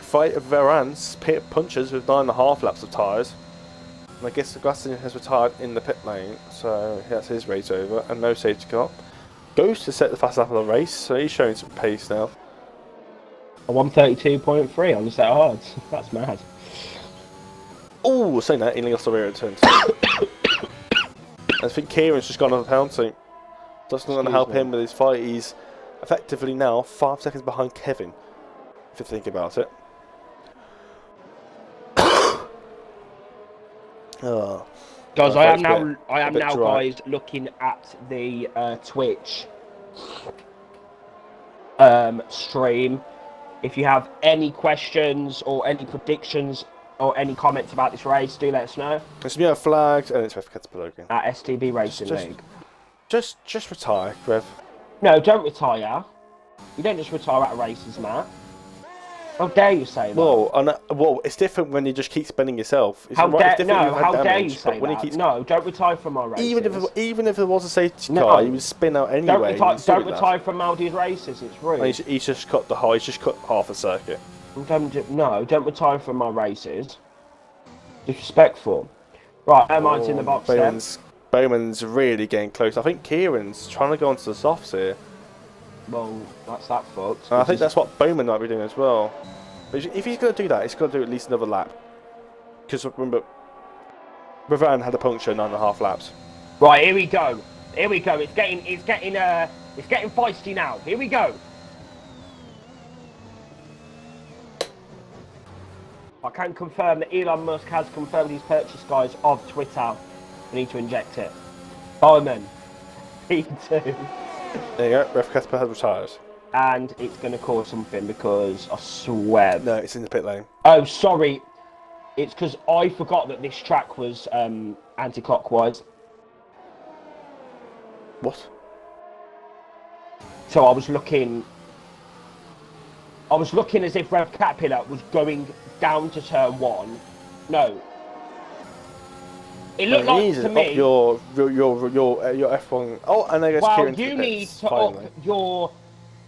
Varane pit punches with 9.5 laps of tyres. And I guess Gaston has retired in the pit lane, so that's his race over, and no safety car. Goes to set the fast lap of the race, so he's showing some pace now. A 132.3 on the set of hards. That's mad. Oh, saying that, he lost the rear turn. I think Kieran's just gone off the penalty. That's not going to help him with his fight. He's effectively now 5 seconds behind Kevin, if you think about it. Oh. Guys, My I am throat's now, a bit dry. guys, looking at the Twitch stream. If you have any questions or any predictions or any comments about this race, do let us know. It's me flagged and it's Rev below again. At STB Racing League. Just retire, Rev. No, don't retire. You don't just retire out of races, Matt. How dare you say that? Well, it's different when you just keep spending yourself. How dare you say that? No, don't retire from our races. Even if there was a safety car, you would spin out anyway. Don't retire from Maldi's races. It's rude. He's just cut He's just cut half a circuit. Don't retire from our races. Disrespectful. Right, Ermine's in the box. Bowman's really getting close. I think Kieran's trying to go onto the softs here. Well, that's that fucked. I think that's what Bowman might be doing as well. But if he's going to do that, he's got to do at least another lap. Because remember, Ravan had a puncture 9.5 laps. Right, here we go. Here we go. It's getting feisty now. Here we go. I can confirm that Elon Musk has confirmed his purchase, guys, of Twitter. We need to inject it. Bowman. P2. There you go, Ref Casper has retired. And it's going to cause something because I swear. No, it's in the pit lane. Oh, sorry. It's because I forgot that this track was anti-clockwise. What? So I was looking as if Rev Caterpillar was going down to turn 1. No. It looked like to me. Your F1. Oh, and I guess well, Kieran's you need to up your.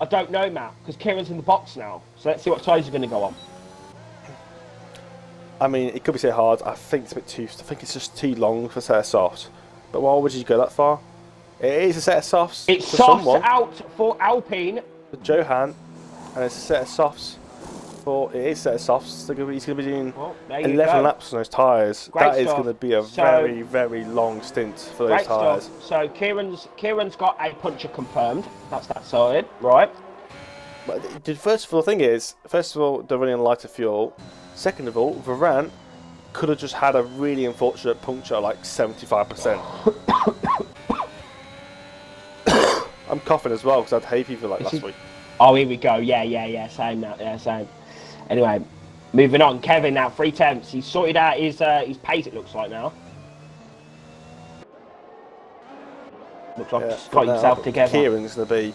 I don't know, Matt, because Kieran's in the box now. So let's see what size you're going to go on. I mean, it could be so hard. I think it's a bit too. I think it's just too long for a set of softs. But why would you go that far? It is a set of softs. It's for softs someone, out for Alpine. For Johan, and it's a set of softs. It is a set of softs. He's going to be doing 11 laps on those tyres. That is going to be a very, very long stint for those tyres. So Kieran's got a puncher confirmed. That's that sorted, right? But first of all, the thing is, first of all, they're running on lighter fuel. Second of all, Varane could have just had a really unfortunate puncture, like 75%. I'm coughing as well because I had hay fever like last week. Oh, here we go. Yeah. Same now. Yeah, same. Anyway, moving on. Kevin now, 3 tenths. He's sorted out his pace, it looks like now. Looks like he's got himself together. Kieran's going to be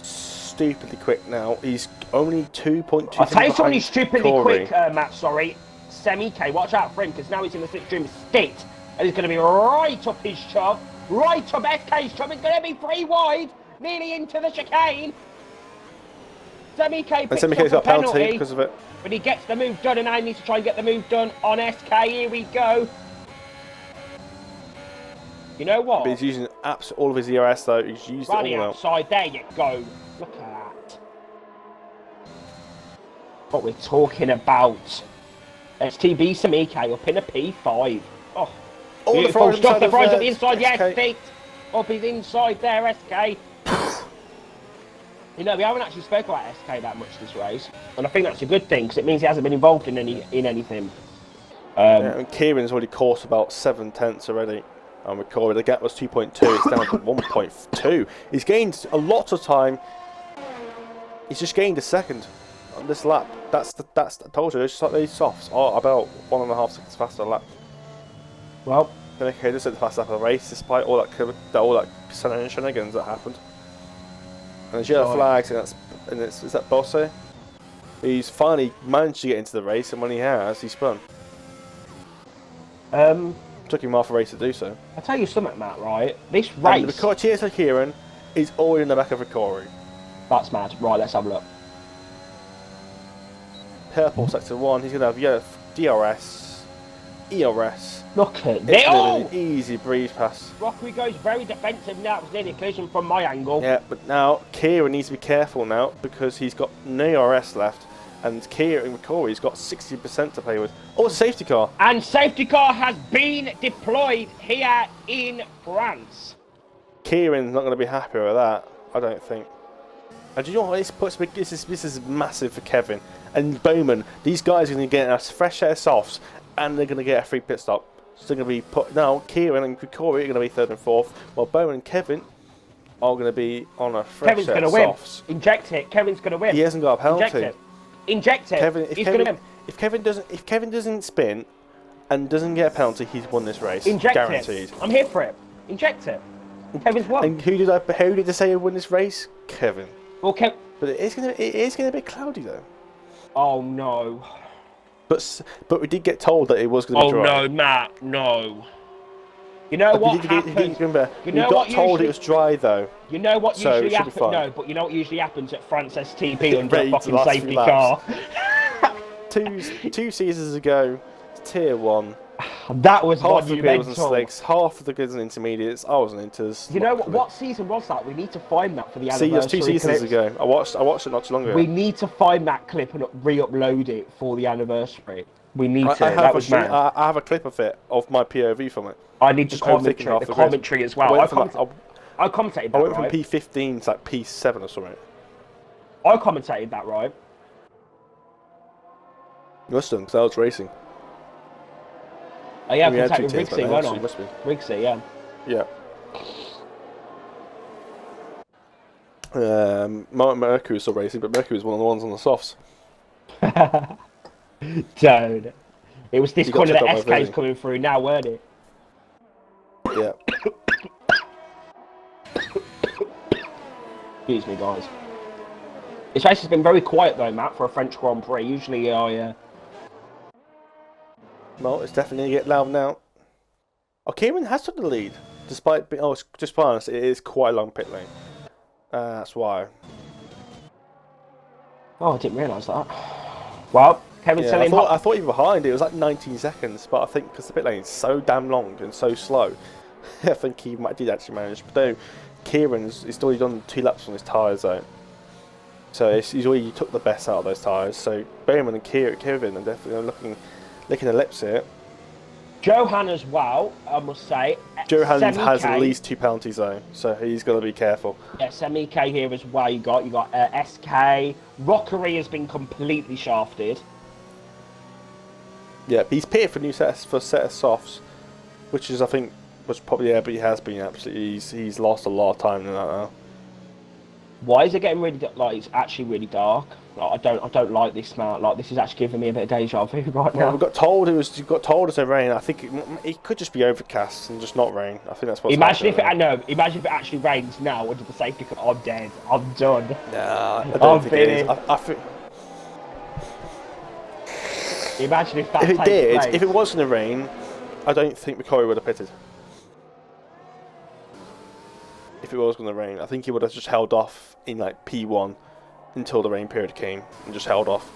stupidly quick now. He's only 2.2. I'll tell you someone who's stupidly quick, Matt, sorry. Semi-K, watch out for him, because now he's in the slipstream state. And he's going to be right up his chub. Right up SK's chub. He's going to be 3 wide. Nearly into the chicane. Semi-K picks up a penalty because of it. But he gets the move done, and I need to try and get the move done on SK. Here we go. You know what? But he's using all of his ERS though. He's used Running it all outside. out. There you go. Look at that. What we're talking about. STB Semi-K up in a P5. Oh, beautiful stuff. The prize at the inside. Yes, feet. Up his inside there, SK. You know, we haven't actually spoken about SK that much this race, and I think that's a good thing because it means he hasn't been involved in anything. And Kieran's already caught about 7 tenths already. And recorded the gap was 2.2. It's down to 1.2. He's gained a lot of time. He's just gained a second on this lap. That's I told you. It's just like these softs are about 1.5 seconds faster a lap. Well, okay, this is the fast lap of the race, despite all that shenanigans that happened. And there's yellow flags, and is that Bosse? He's finally managed to get into the race, and when he has, he spun. Took him half a race to do so. I'll tell you something, Matt, right? This race... And the cheers for Kieran is all in the back of Ricori. That's mad. Right, let's have a look. Purple sector 1, he's going to have yellow DRS, ERS. Look at it. It's an easy breeze pass. Rockery goes very defensive now. It was nearly a collision from my angle. Yeah, but now Kieran needs to be careful now because he's got no ERS left. And Kieran Ricori's got 60% to play with. Oh, a safety car. And safety car has been deployed here in France. Kieran's not going to be happy with that, I don't think. And do you know what this is massive for Kevin and Bowman. These guys are going to get a fresh set of softs and they're going to get a free pit stop. still going to be put now. Kieran and Corey are going to be third and fourth, while Bo and Kevin are going to be on a fresh Kevin's set going of to win. softs. Inject it. Kevin's going to win. He hasn't got a penalty. Inject it. Inject it. Kevin, He's going to win. if Kevin doesn't spin and doesn't get a penalty, he's won this race. Inject Guaranteed. it. I'm here for it. Inject it. Kevin's won. And who did I say would win this race? Kevin. Well, But it is gonna be cloudy though. Oh no. But we did get told that it was gonna be dry. Oh no, Matt, no. You know what happens? Remember, you we know got what told usually, it was dry though. You know what so usually it should be happens? fine. No, but you know what usually happens at France STB under a Rains fucking last safety few car? two seasons ago, Tier 1. That was Half the grid was in monumental. slicks, half of the grid was in intermediates. I was in inters. You know what season was that? We need to find that for the See, anniversary that's 2 seasons clips. ago. I watched it not too long ago. We need to find that clip and re-upload it for the anniversary. We need to. That was mad. I have a clip of it, of my POV from it. I need to Just overtaking commentary, half the the grid. commentary as well. I commentated that, I went from right? P15 to like P7 or something. I commentated that, right? You must have, because I was racing. Oh yeah, I We had commentated 2 tiers, Rigsy, but weren't actually, I? must be. Rigsy, yeah. Yeah. Mercury was still racing, but Mercury was one of the ones on the softs. Dude. It was this You got corner that checked out my SK's version. coming through now, weren't it? Yeah. Excuse me, guys. This race has been very quiet though, Matt, for a French Grand Prix. Usually Well, it's definitely going to get loud now. Oh, Kieran has took the lead, despite being... Oh, just be honest, it is quite a long pit lane. That's why. Oh, I didn't realise that. Well, Kevin's Yeah, telling I thought you were behind. It was like 19 seconds, but I think because the pit lane is so damn long and so slow, I think he did actually manage. But though, he's already done 2 laps on his tyres though. So he's already took the best out of those tyres. So Bowman and Kevin are definitely licking their lips here. Johan as well, I must say. Johan has Semi-K. at least 2 penalties though, so he's got to be careful. Yeah, Semi-K here as well. You got SK. Rockery has been completely shafted. Yeah, he's pitted for a set of softs, which is I think was probably but he has been absolutely. He's lost a lot of time in that now. Why is it getting really like it's actually really dark? Like, I don't like this smell. Like this is actually giving me a bit of deja vu right now. Well, we got told it was rain. I think it could just be overcast and just not rain. I think that's what's Imagine if happening. imagine if it actually rains now under the safety car. I'm dead. I'm done. Nah, I don't think it is. I think Imagine if that if it takes did, place. if it was going to rain, I don't think McCoy would have pitted. If it was going to rain, I think he would have just held off in like P1 until the rain period came and just held off.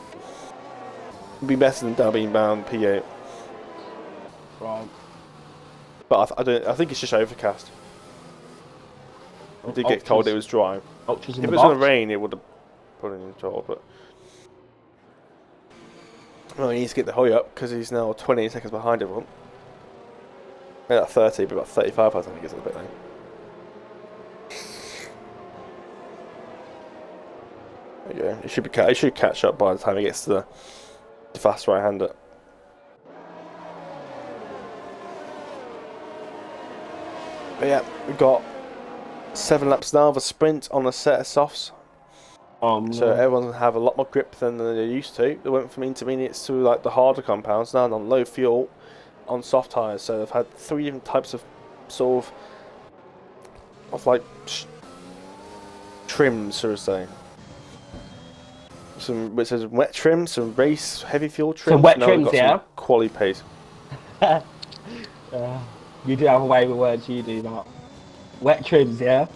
It'd be better than being bound P8. Right. But I think it's just overcast. We did get told it was dry. Ultras in If it the was going box. to rain, it would have put it in trouble. But well, he needs to get the hurry up because he's now 28 seconds behind everyone. Not 30, but about 35 by the time he gets to the pit lane. There you go. He should catch up by the time he gets to the fast right-hander. But yeah, we've got 7 laps now of a sprint on a set of softs. No. So everyone's going to have a lot more grip than they used to. They went from intermediates to like the harder compounds now on low fuel on soft tyres. So they've had 3 different types of sort of like trims, so to say. It says wet trim, some race heavy fuel trim. Some wet now trims, we've got yeah. some quality pace. You do have a way with words, you do that. Wet trims, yeah.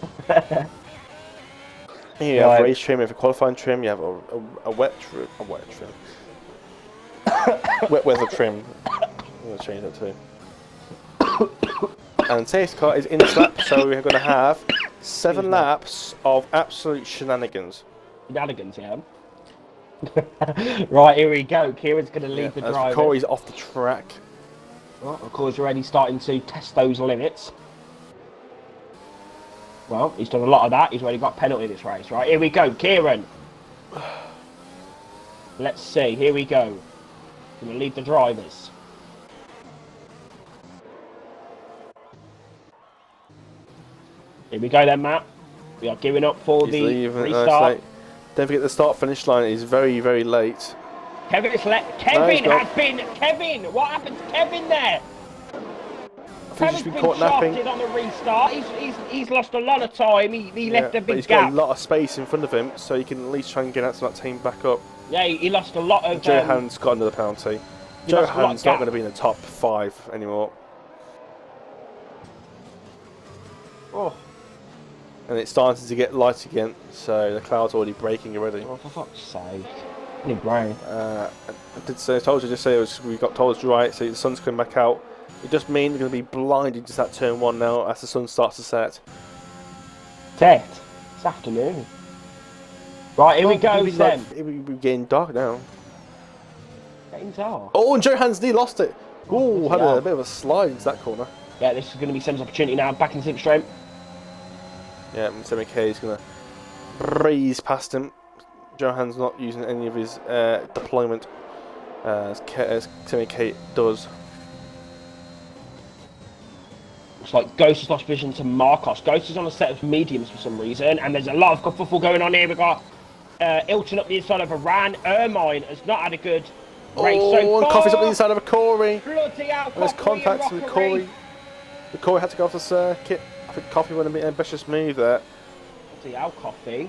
Here you have race trim, you have a qualifying trim, you have a wet trim. Wet weather trim. I'm going to change that too. And safety car is in this lap, so we're going to have 7 laps of absolute shenanigans. Shenanigans, yeah. Right, here we go. Kieran's going to lead the As driver. Corey's off the track. Well, of course, you're already starting to test those limits. Well, he's done a lot of that. He's already got a penalty this race, right? Here we go, Kieran. Let's see. Here we go. Going to lead the drivers. Here we go then, Matt. We are gearing up for He's the leaving. restart. Don't forget the start-finish line is very, very late. Kevin, Kevin, what happened to Kevin there? Kevin's been caught napping. shafted on the restart. He's lost a lot of time. He left a but big he's gap. got a lot of space in front of him, so he can at least try and get out to that team back up. Yeah, he lost a lot of. Johan's got another penalty. Johan's not going to be in the top 5 anymore. Oh. And it's starting to get light again, so the cloud's already breaking already. Oh, for fuck's sake. Any brain. I told you, we got told it's right, so the sun's coming back out. It just means we're going to be blinded to that turn 1 now as the sun starts to set. Set? It's afternoon. Right, here we go, then. We're getting dark now. Getting dark. Oh, and Johan's knee lost it. Oh, had a bit of a slide into that corner. Yeah, this is going to be Sem's opportunity now. Back in slipstream. Yeah, Semi K is going to breeze past him. Johan's not using any of his deployment as Semi K does. It's like Ghost has lost vision to Marcos. Ghost is on a set of mediums for some reason, and there's a lot of football going on here. We've got Ilton up the inside of Iran. Ermine has not had a good race so far. And Coffee's up the inside of a Corey. Bloody hell, There's contacts with Corey. The Corey had to go off the circuit. I think Coffee went a bit ambitious move there. Bloody hell, Coffee.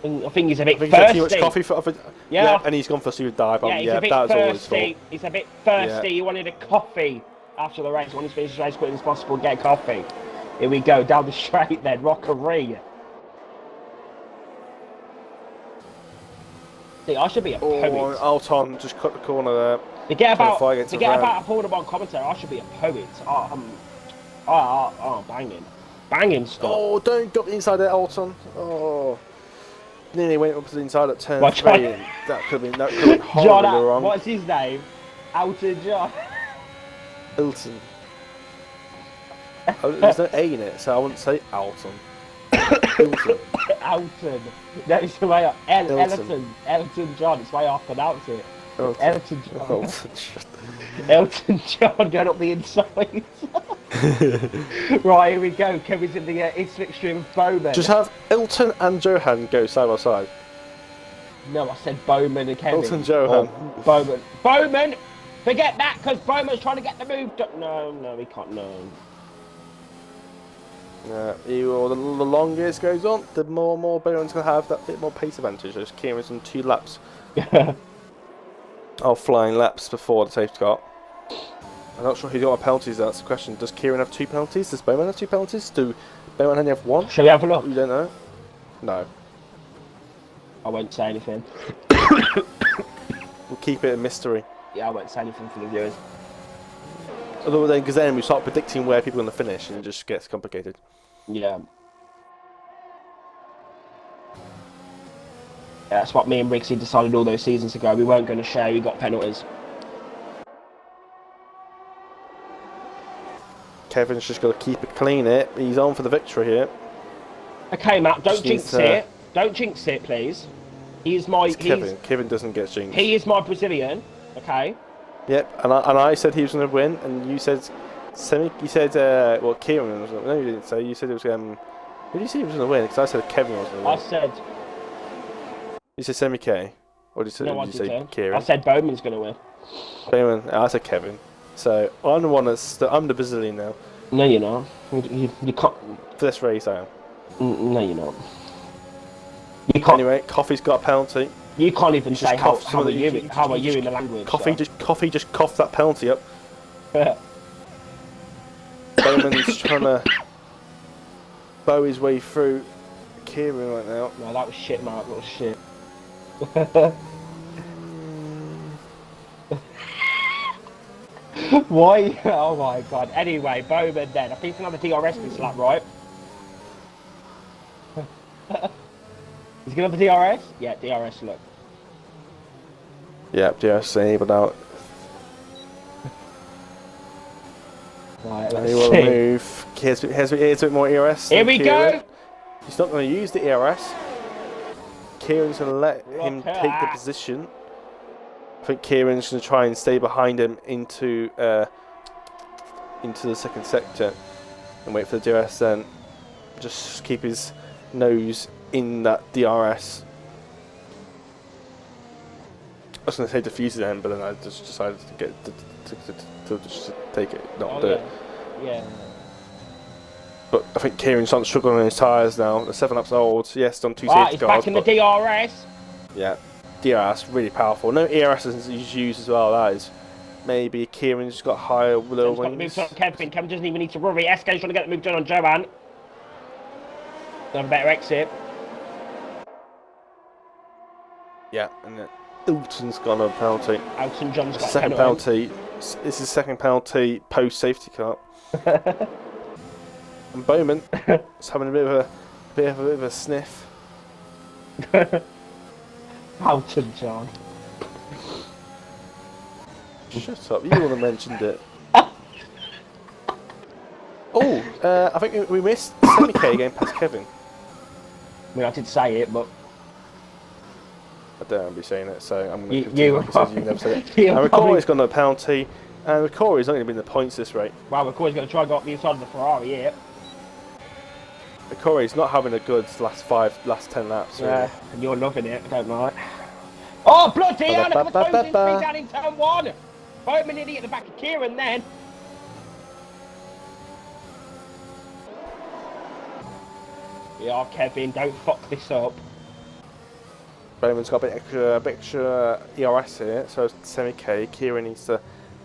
I think he's a bit thirsty. thirsty. Too much coffee for yeah, and he's gone for suicide dive. Yeah, he's a bit that was thirsty. all his fault. He's a bit thirsty. He wanted a coffee after the race. He wanted to finish the race as quickly as possible and get a coffee. Here we go, down the straight then, Rockery. See, I should be a poet. Alton just cut the corner there. Forget about a Formula 1 commentator. I should be a poet. Banging stuff. Oh, don't go inside there, Alton. Oh, nearly went up to the inside at turn 3. And that could have been horribly wrong. What's his name? Elton John. Ilton. There's no A in it, so I wouldn't say Alton. Ilton. Elton. No, it's the way Elton John. It's the way I pronounce it. Elton John. Elton John going up the inside. Right, here we go. Kevin's in the slipstream of Bowman. Just have Ilton and Johan go side by side. No, I said Bowman and Kevin. Ilton, Johan. Oh, Bowman! Forget that, because Bowman's trying to get the move done. No, he can't. No. The longer this goes on, the more Bowman's going to have that bit more pace advantage. There's Kieran's on 2 laps. Flying laps before the safety car. I'm not sure who's got my penalties. That's the question. Does Kieran have 2 penalties? Does Bowman have 2 penalties? Do Bowman only have 1? Shall we have a look? You don't know? No. I won't say anything. We'll keep it a mystery. Yeah, I won't say anything for the viewers. Other than because then we start predicting where people are going to finish and it just gets complicated. Yeah. That's what me and Riggsy decided all those seasons ago. We weren't going to share. We got penalties. Kevin's just got to keep it clean. He's on for the victory here. Okay, Matt. Don't jinx it. Don't jinx it, please. He's my. Kevin doesn't get jinxed. He is my Brazilian. Okay. Yep. And I said he was going to win, and you said You said well, Kieran was. No, you didn't say. You said it was. Who did you say he was going to win? Because I said Kevin was going to win. I said. You said Semi K. Or did you say Kieran? I said Bowman's going to win. Bowman. I said Kevin. So I'm the one that's. I'm the Brazilian now. No, you're not. You can't. For this race, I am. No, you're not. You can't. Anyway, Coffee's got a penalty. You can't even say how are you in the language. Coffee just coughed that penalty up. Bowman's trying to bow his way through Kieran right now. No, that was shit, Mark. That was shit. Why? Oh my god. Anyway, Bowman then. I think it's another DRS this lap, right? Is he going to have the DRS? Yeah, DRS, look. Yeah, DRS enabled out. Right, let's see. Move. Here's a bit more ERS. Here we go! He's not going to use the ERS. Kieran's going to let him take the position. I think Kieran's going to try and stay behind him into the second sector. and wait for the DRS then. Just keep his nose in that DRS. I was going to say defuse it then, but then I just decided to get to just take it, not do it. Yeah. But I think Kieran's starting to struggle on his tyres now. The 7 laps old. Yes, done 2 Right, safety he's cars. back in the DRS. Yeah, DRS really powerful. No ERS is used as well. That is. Maybe Kieran's got higher low wings. Kevin doesn't even need to worry. SK's trying to get the move done on Joanne. Have a better exit. Yeah, and then Elton's got a penalty. Elton John's got second penalty. This is second penalty post safety car. And Bowman is having a bit of a sniff. Elton John. Shut up! You would have mentioned it. Oh, I think we missed Semi-K going past Kevin. I mean, I did say it, but I don't want to be saying it, so I'm going to you never said it. And Ricori's got no penalty, and Ricori's not going to be in the points this rate. Well, Ricori's going to try and go up the inside of the Ferrari here. Ricori's not having a good last 10 laps. Really. Yeah, and you're loving it, don't like. Oh, bloody hell! Look at the closing speed down in turn 1. Bowman nearly at the back of Kieran then. Yeah, Kevin, don't fuck this up. Bowman's got a bit extra ERS here, so Semi-K. Kieran needs to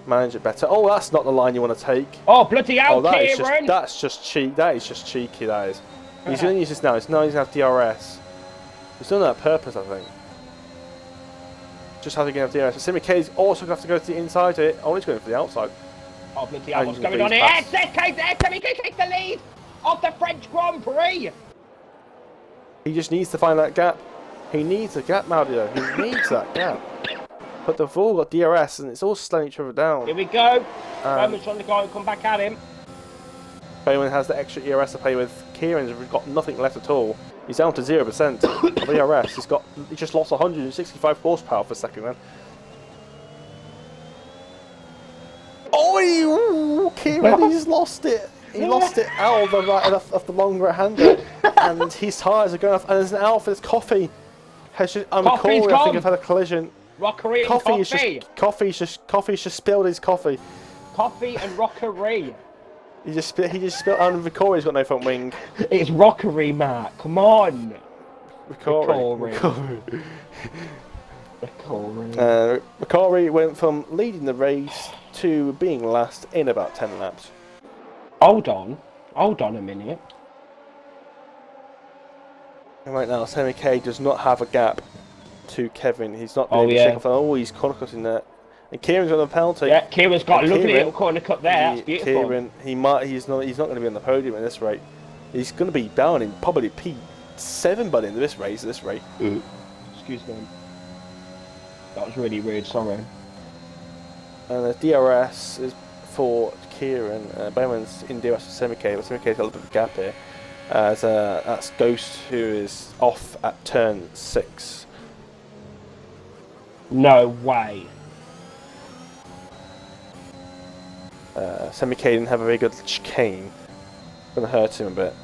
manage it better. Oh, that's not the line you want to take. Oh, bloody hell, Kieran! That's just cheap. That is just cheeky. That is. He's going to use this now. He's going to have DRS. He's done that on purpose, I think. Just having to have DRS. Semi-K's also going to have to go to the inside here. Oh, he's going for the outside. Oh, bloody hell, what's going on here? Semi-K takes the lead of the French Grand Prix. He just needs to find that gap. He needs a gap, Maudio. He needs that gap. But they've all got DRS and it's all slowing each other down. Here we go. Bowman's trying to go and come back at him. Bowman has the extra ERS to play with. Kieran's got nothing left at all. He's down to 0% of ERS. He just lost 165 horsepower for a second then. Oh, Kieran, he's lost it. He lost it out of the long right-hander. And his tyres are going off. And there's an out for this Coffee. Corey, I think, have had a collision. Rockery and Coffee's just spilled his coffee. Coffee and Rockery. He just spilled, and Corey's got no front wing. It's Rockery, Matt. Come on. Corey went from leading the race to being last in about 10 laps. Hold on a minute. And right now, Semi-K does not have a gap to Kevin. He's not being able to shake off. Oh, he's corner cutting there. And Kieran's got a penalty. Yeah, Kieran's got a lovely little corner cut there. That's beautiful. Kieran, he's not going to be on the podium at this rate. He's going to be down in probably P7 by the end of this race. At this rate. Excuse me. That was really rude. Sorry. And the DRS is for Kieran. Bowman's in DRS for Semi-K, but Semi-K's got a little bit of a gap here. That's Ghost, who is off at turn 6. No way. Semi-K didn't have a very good chicane. Gonna hurt him a bit.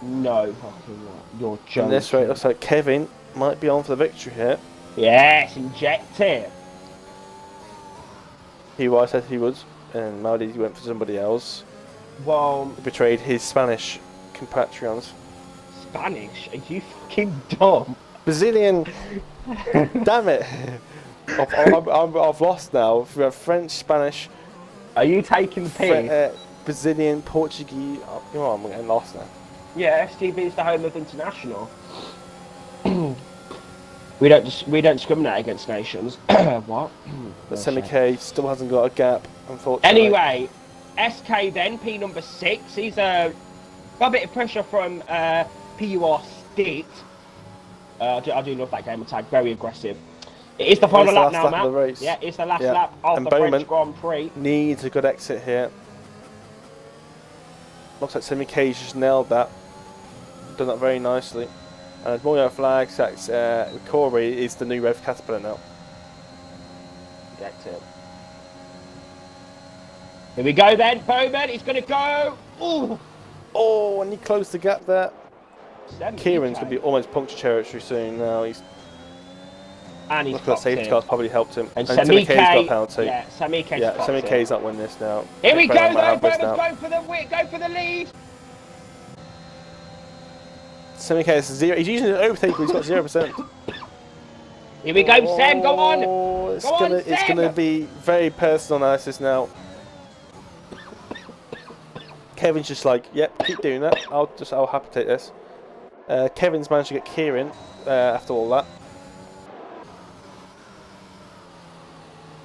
No fucking way. You're joking. In this rate, looks like Kevin might be on for the victory here. Yes, inject it. I said he would, and Maudi went for somebody else. Well, He betrayed his Spanish compatriots. Spanish? Are you fucking dumb? Brazilian. Damn it! I've lost now. We have French, Spanish. Are you taking the piss? Brazilian, Portuguese. You know, I'm getting lost now. Yeah, STB is the home of international. we don't discriminate against nations. What? But Semi-K still hasn't got a gap, unfortunately. Anyway, SK then, P number 6. He's got a bit of pressure from PUR State. I do love that gamer tag, very aggressive. It is the final lap now, Matt. Yeah, it's the last lap of the French Grand Prix. Needs a good exit here. Looks like Semi-K's just nailed that. Done that very nicely. And more yellow flags. Corey is the new Rev Caterpillar now. Get it. Here we go then, Bowman. He's going to go. Ooh. Oh, and he closed the gap there. Kieran's going to be be. almost puncture territory soon now. And he's Look at that safety car's probably helped him. And Sammy K's got a penalty. Yeah, Sammy K's Sammy K's not win this now. Here we go though, Bowman's going for the win, go for the lead. Sammy K is 0. He's using an overtake, but he's got 0%. Here we go, Sam, go on. It's gonna be very personal analysis now. Kevin's just like, yep, keep doing that. I'll happy to take this. Kevin's managed to get Kieran after all that.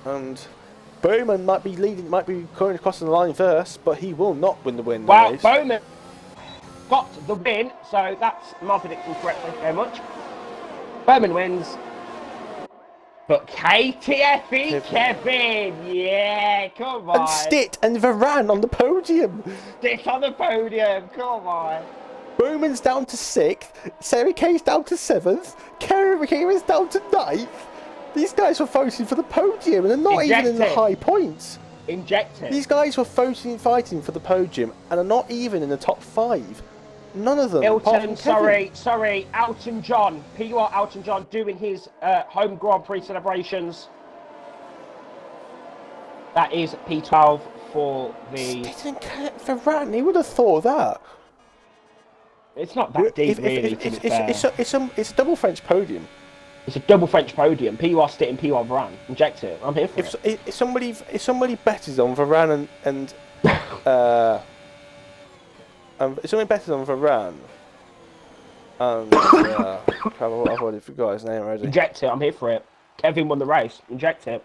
And Bowman might be going across the line first, but he will not win the win. Wow, Bowman got the win, so that's my prediction correct. Thank you very much. Bowman wins. But KTFE Kevin, yeah, come on. And Stitt and Varane on the podium. Stitt on the podium, come on. Bowman's down to 6th, Sarah K's down to 7th, Kieran's down to 9th. These guys were fighting for the podium and they're not even in the high points. Inject it. These guys were fighting for the podium and are not even in the top 5. None of them. Elton, sorry, Elton John. PUR Elton John doing his home Grand Prix celebrations. That is P12 for the... Varane, he would have thought of that. It's not that deep, really, it's a double French podium. It's a double French podium. PUR Stitt and PUR Varane. Inject it. I'm here for it. If somebody betters on Varane and if somebody betters on Varane and I've already forgot his name already. Inject it. I'm here for it. Kevin won the race. Inject it.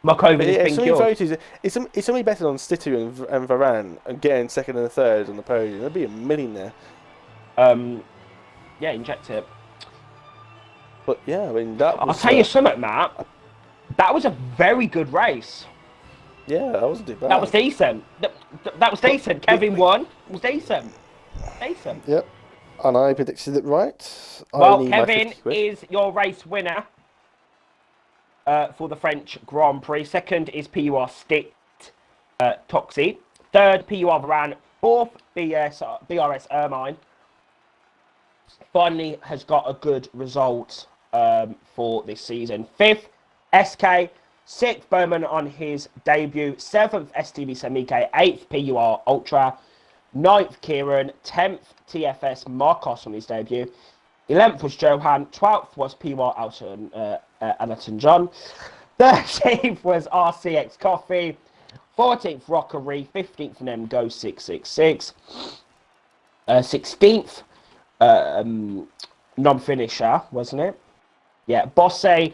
My COVID is being killed. If somebody betted on Stittu and Varane and getting 2nd and 3rd on the podium, there'd be a millionaire. Yeah, inject it. But yeah, I mean that was... I'll tell you something, Matt. That was a very good race. Yeah, that wasn't too bad. That was decent. That was decent. Kevin won. It was decent. Decent. Yep. And I predicted it right. Well, Kevin is your race winner for the French Grand Prix. 2nd is PUR Stitt Toxie. 3rd, PUR Varane. 4th, BRS Ermine. Finally has got a good result for this season. 5th, SK. 6th, Bowman on his debut. 7th, STB Semike. 8th, PUR Ultra. 9th, Kieran. 10th, TFS Marcos on his debut. 11th was Johan. 12th was PUR Elton John. 13th was RCX Coffee. 14th, Rockery. 15th, Nemgo 666. 16th, non-finisher, wasn't it? Yeah, Bosse,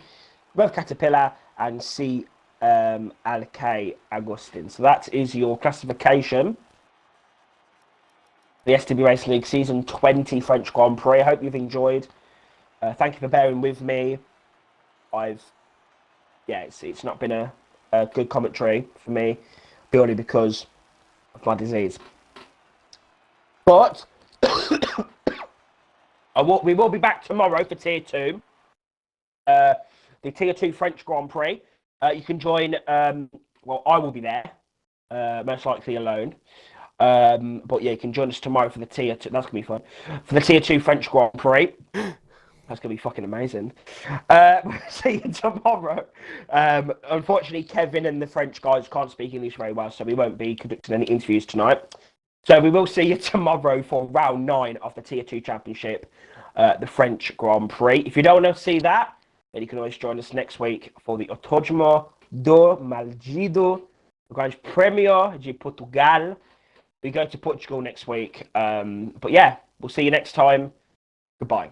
Rev Caterpillar, and C. Alk Agustin. So that is your classification. The STB Racing League Season 20 French Grand Prix. I hope you've enjoyed. Thank you for bearing with me. It's not been a good commentary for me, purely because of my disease. But we will be back tomorrow for Tier 2. The Tier 2 French Grand Prix. You can join, I will be there, most likely alone. But yeah, you can join us tomorrow for the Tier 2. That's going to be fun. For the Tier 2 French Grand Prix. That's going to be fucking amazing. We'll see you tomorrow. Unfortunately, Kevin and the French guys can't speak English very well, so we won't be conducting any interviews tonight. So we will see you tomorrow for round 9 of the Tier 2 Championship, the French Grand Prix. If you don't want to see that, then you can always join us next week for the Autódromo do Maldido, the Grand Premio de Portugal. We go to Portugal next week. But yeah, we'll see you next time. Goodbye.